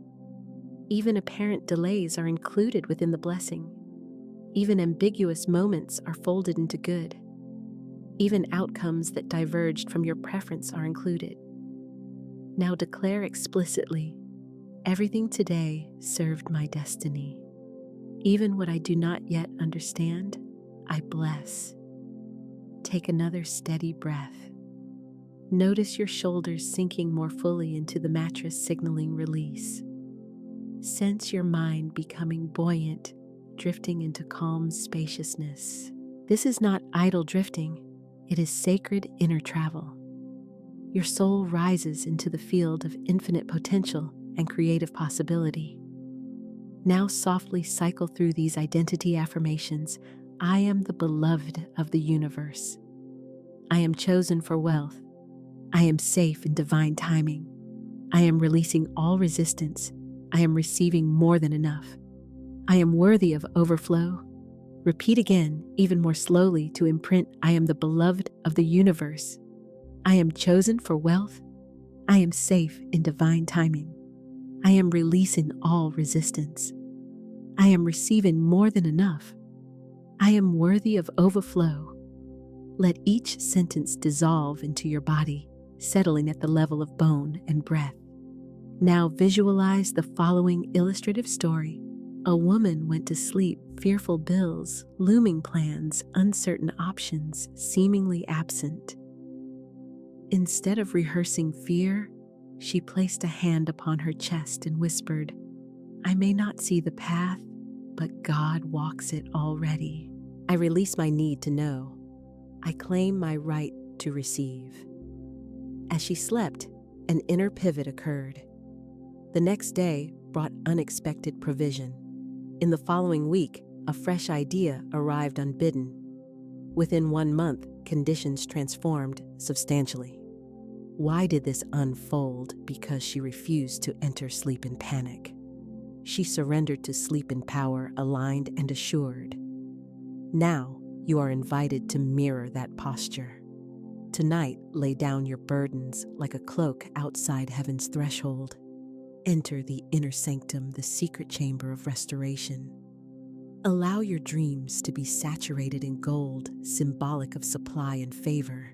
Even apparent delays are included within the blessing. Even ambiguous moments are folded into good. Even outcomes that diverged from your preference are included. Now declare explicitly, everything today served my destiny. Even what I do not yet understand, I bless. Take another steady breath. Notice your shoulders sinking more fully into the mattress, signaling release. Sense your mind becoming buoyant, drifting into calm spaciousness. This is not idle drifting, it is sacred inner travel. Your soul rises into the field of infinite potential and creative possibility. Now softly cycle through these identity affirmations. I am the beloved of the universe. I am chosen for wealth. I am safe in divine timing. I am releasing all resistance. I am receiving more than enough. I am worthy of overflow. Repeat again, even more slowly, to imprint, I am the beloved of the universe. I am chosen for wealth. I am safe in divine timing. I am releasing all resistance. I am receiving more than enough. I am worthy of overflow. Let each sentence dissolve into your body, settling at the level of bone and breath. Now visualize the following illustrative story. A woman went to sleep, fearful bills, looming plans, uncertain options, seemingly absent. Instead of rehearsing fear, she placed a hand upon her chest and whispered, I may not see the path, but God walks it already. I release my need to know. I claim my right to receive. As she slept, an inner pivot occurred. The next day brought unexpected provision. In the following week, a fresh idea arrived unbidden. Within 1 month, conditions transformed substantially. Why did this unfold? Because she refused to enter sleep in panic. She surrendered to sleep in power, aligned and assured. Now, you are invited to mirror that posture. Tonight, lay down your burdens like a cloak outside heaven's threshold. Enter the inner sanctum, the secret chamber of restoration. Allow your dreams to be saturated in gold, symbolic of supply and favor.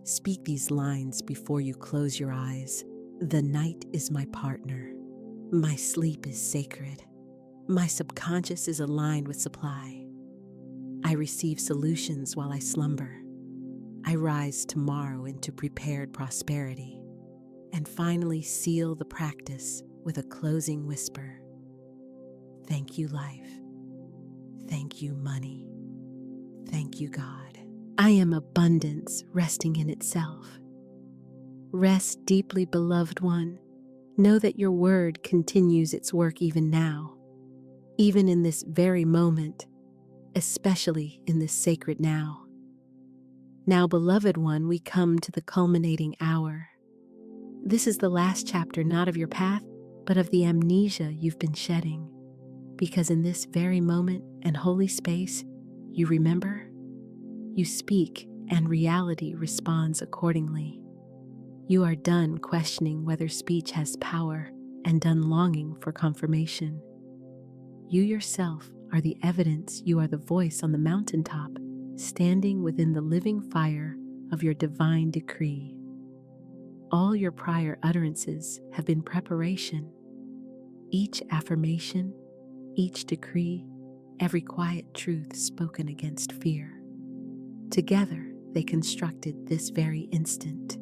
Speak these lines before you close your eyes. The night is my partner. My sleep is sacred. My subconscious is aligned with supply. I receive solutions while I slumber. I rise tomorrow into prepared prosperity. And finally seal the practice with a closing whisper. Thank you, life. Thank you, money. Thank you, God. I am abundance resting in itself. Rest deeply, beloved one. Know that your word continues its work even now, even in this very moment, especially in this sacred now. Now, beloved one, we come to the culminating hour. This is the last chapter, not of your path, but of the amnesia you've been shedding. Because in this very moment and holy space, you remember, you speak, and reality responds accordingly. You are done questioning whether speech has power and done longing for confirmation. You yourself are the evidence. You are the voice on the mountaintop, standing within the living fire of your divine decree. All your prior utterances have been preparation. Each affirmation, each decree, every quiet truth spoken against fear. Together, they constructed this very instant.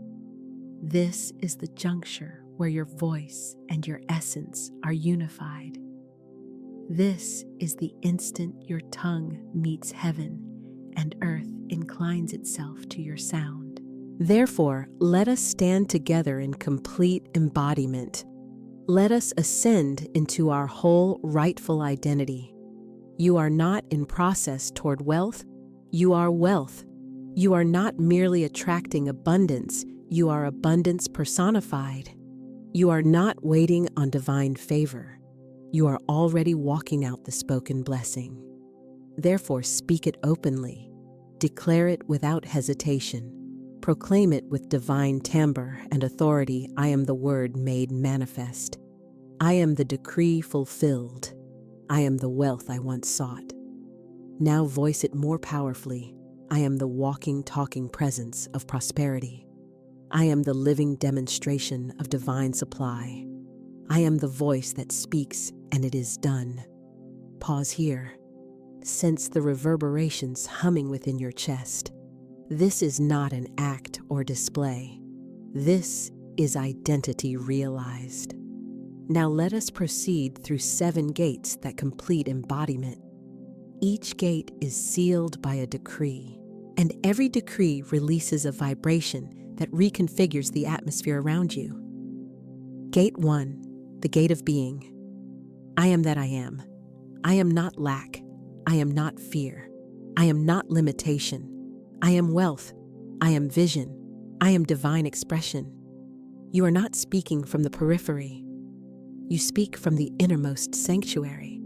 This is the juncture where your voice and your essence are unified. This is the instant your tongue meets heaven and earth inclines itself to your sound. Therefore, let us stand together in complete embodiment. Let us ascend into our whole rightful identity. You are not in process toward wealth, You are wealth. You are not merely attracting abundance, you are abundance personified. You are not waiting on divine favor. You are already walking out the spoken blessing. Therefore, speak it openly. Declare it without hesitation. Proclaim it with divine timbre and authority. I am the word made manifest. I am the decree fulfilled. I am the wealth I once sought. Now voice it more powerfully. I am the walking, talking presence of prosperity. I am the living demonstration of divine supply. I am the voice that speaks, and it is done. Pause here. Sense the reverberations humming within your chest. This is not an act or display. This is identity realized. Now let us proceed through 7 gates that complete embodiment. Each gate is sealed by a decree, and every decree releases a vibration that reconfigures the atmosphere around you. Gate 1, the gate of being. I am that I am. I am not lack. I am not fear. I am not limitation. I am wealth. I am vision. I am divine expression. You are not speaking from the periphery. You speak from the innermost sanctuary.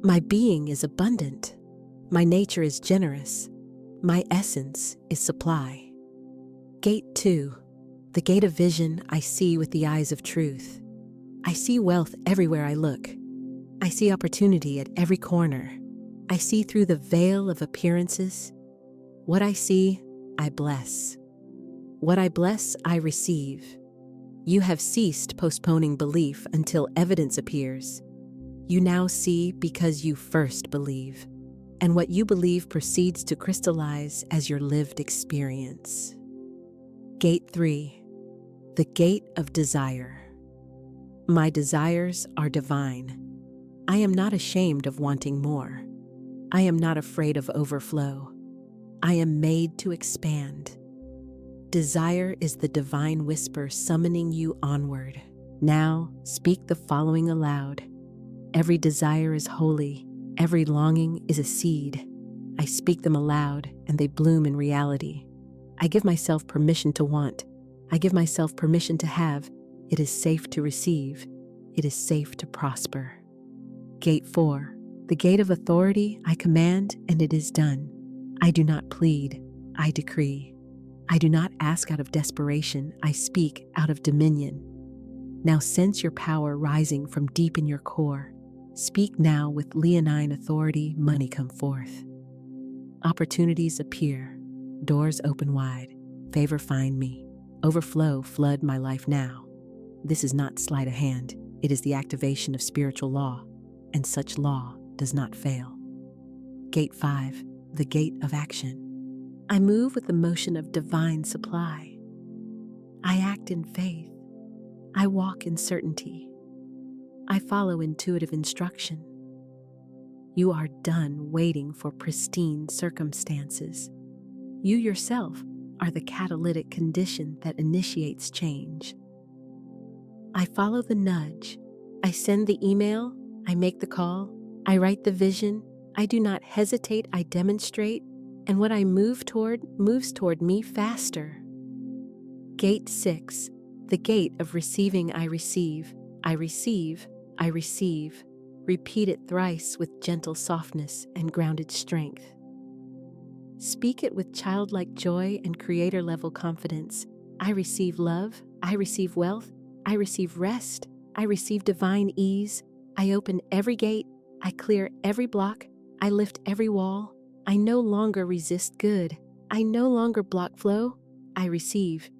My being is abundant. My nature is generous. My essence is supply. Gate 2, the gate of vision. I see with the eyes of truth. I see wealth everywhere I look. I see opportunity at every corner. I see through the veil of appearances. What I see, I bless. What I bless, I receive. You have ceased postponing belief until evidence appears. You now see because you first believe, and what you believe proceeds to crystallize as your lived experience. Gate 3, the gate of desire. My desires are divine. I am not ashamed of wanting more. I am not afraid of overflow. I am made to expand. Desire is the divine whisper summoning you onward. Now, speak the following aloud. Every desire is holy. Every longing is a seed. I speak them aloud, and they bloom in reality. I give myself permission to want. I give myself permission to have. It is safe to receive. It is safe to prosper. Gate 4, the gate of authority. I command, and it is done. I do not plead. I decree. I do not ask out of desperation. I speak out of dominion. Now sense your power rising from deep in your core. Speak now with leonine authority. Money come forth. Opportunities appear. Doors open wide. Favor find me. Overflow flood my life now. This is not sleight of hand. It is the activation of spiritual law, and such law does not fail. Gate 5, the gate of action. I move with the motion of divine supply. I act in faith. I walk in certainty. I follow intuitive instruction. You are done waiting for pristine circumstances. You yourself are the catalytic condition that initiates change. I follow the nudge. I send the email. I make the call. I write the vision. I do not hesitate. I demonstrate. And what I move toward moves toward me faster. Gate 6, the gate of receiving. I receive. I receive. I receive. Repeat it thrice with gentle softness and grounded strength. Speak it with childlike joy and creator-level confidence. I receive love. I receive wealth. I receive rest. I receive divine ease. I open every gate. I clear every block. I lift every wall. I no longer resist good. I no longer block flow. I receive.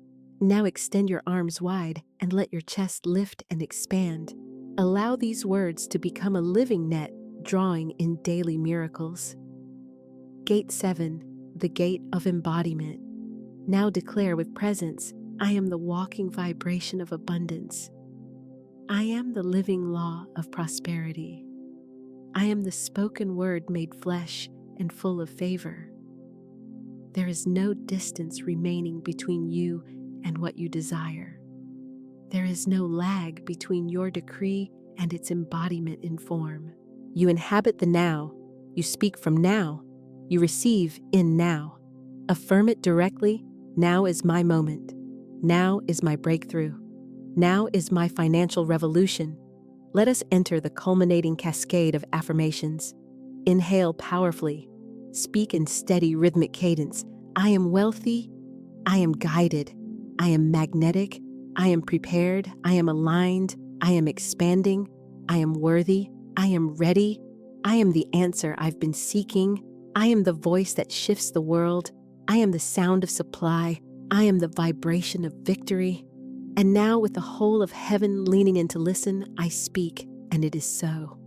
Now extend your arms wide and let your chest lift and expand. Allow these words to become a living net, drawing in daily miracles. Gate 7, the gate of embodiment. Now declare with presence, I am the walking vibration of abundance. I am the living law of prosperity. I am the spoken word made flesh and full of favor. There is no distance remaining between you and what you desire. There is no lag between your decree and its embodiment in form. You inhabit the now. You speak from now. You receive in now. Affirm it directly. Now is my moment. Now is my breakthrough. Now is my financial revolution. Let us enter the culminating cascade of affirmations. Inhale powerfully. Speak in steady rhythmic cadence. I am wealthy. I am guided. I am magnetic. I am prepared. I am aligned. I am expanding. I am worthy. I am ready. I am the answer I've been seeking. I am the voice that shifts the world. I am the sound of supply. I am the vibration of victory. And now, with the whole of heaven leaning in to listen, I speak, and it is so.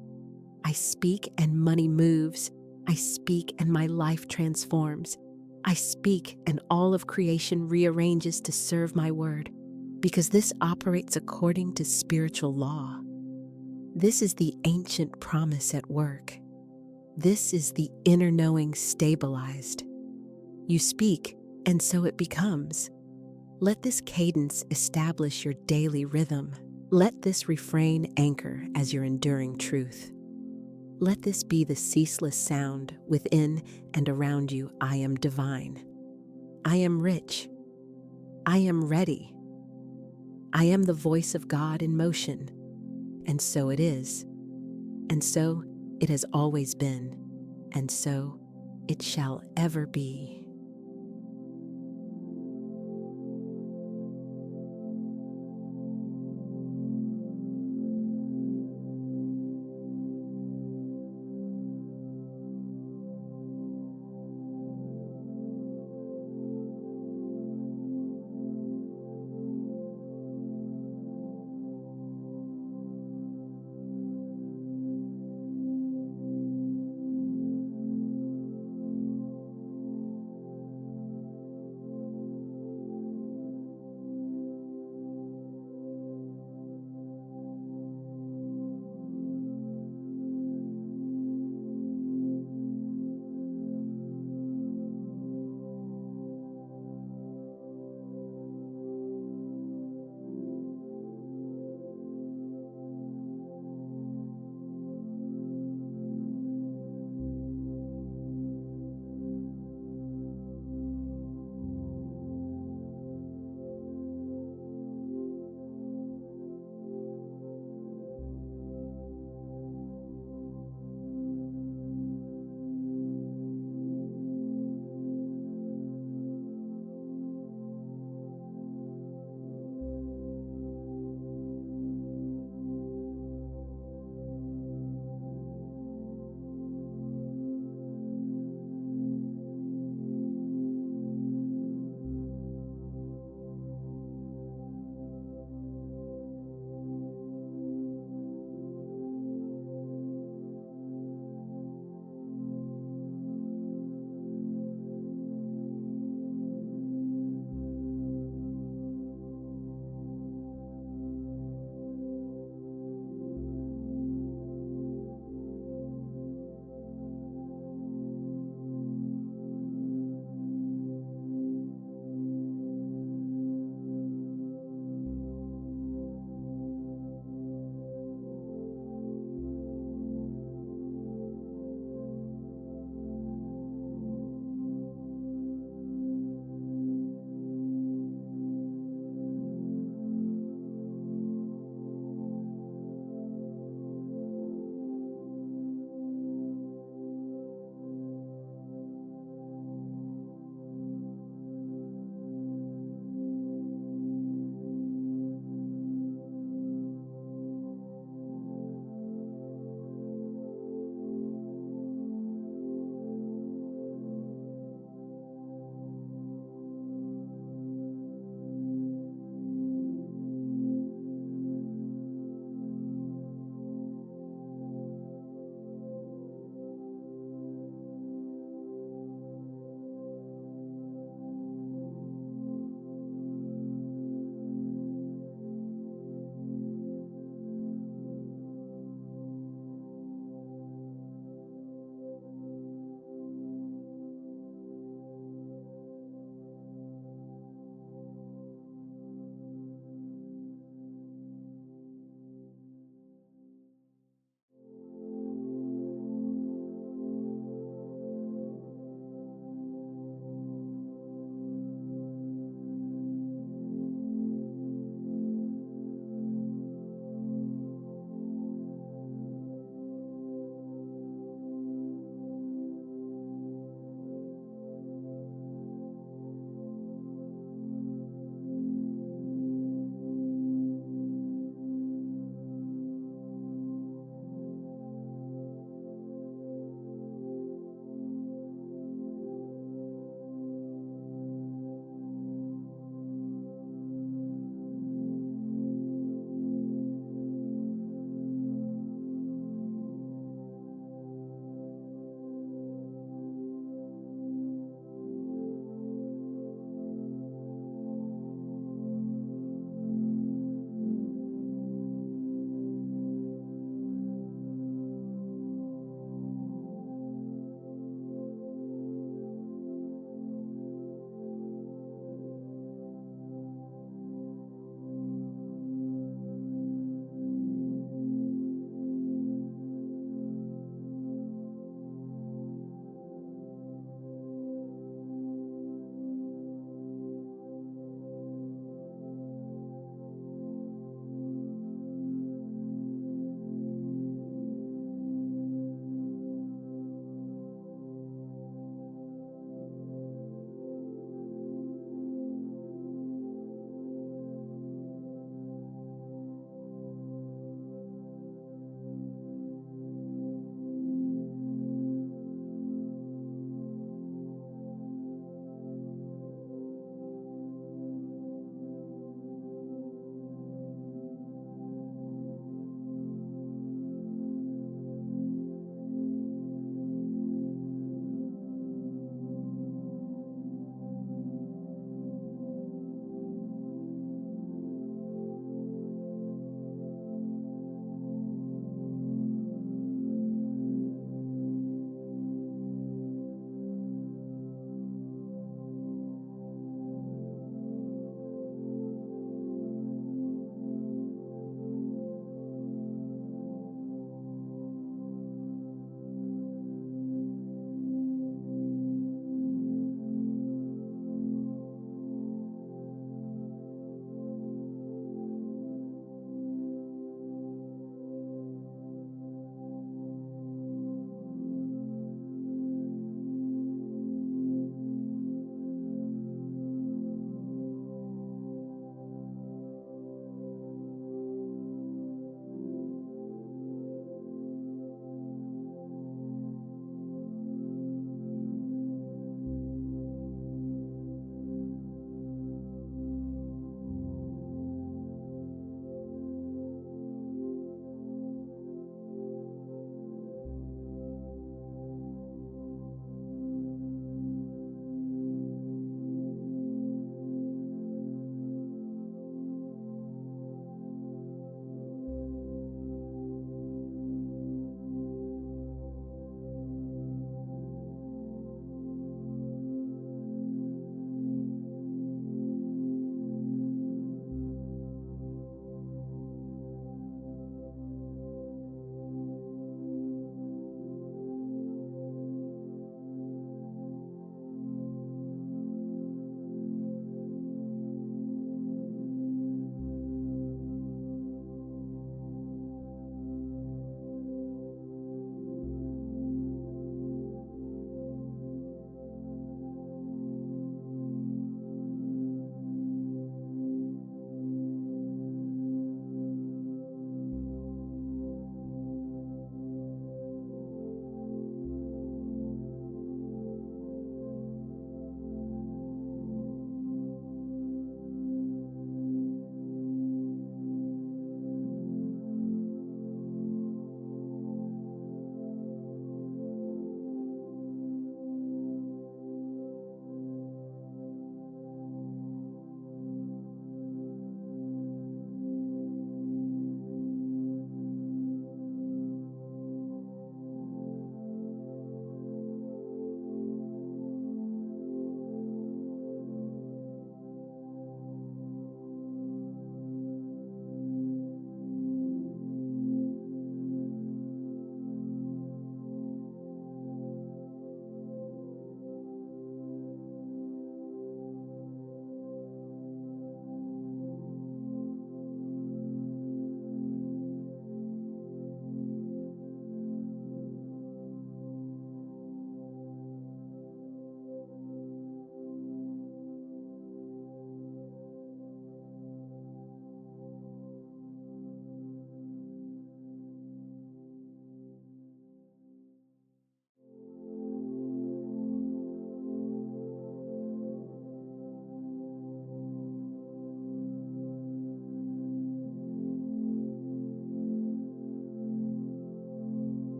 I speak, and money moves. I speak, and my life transforms. I speak, and all of creation rearranges to serve my word, because this operates according to spiritual law. This is the ancient promise at work. This is the inner knowing stabilized. You speak, and so it becomes. Let this cadence establish your daily rhythm. Let this refrain anchor as your enduring truth. Let this be the ceaseless sound within and around you. I am divine. I am rich. I am ready. I am the voice of God in motion. And so it is. And so it has always been. And so it shall ever be.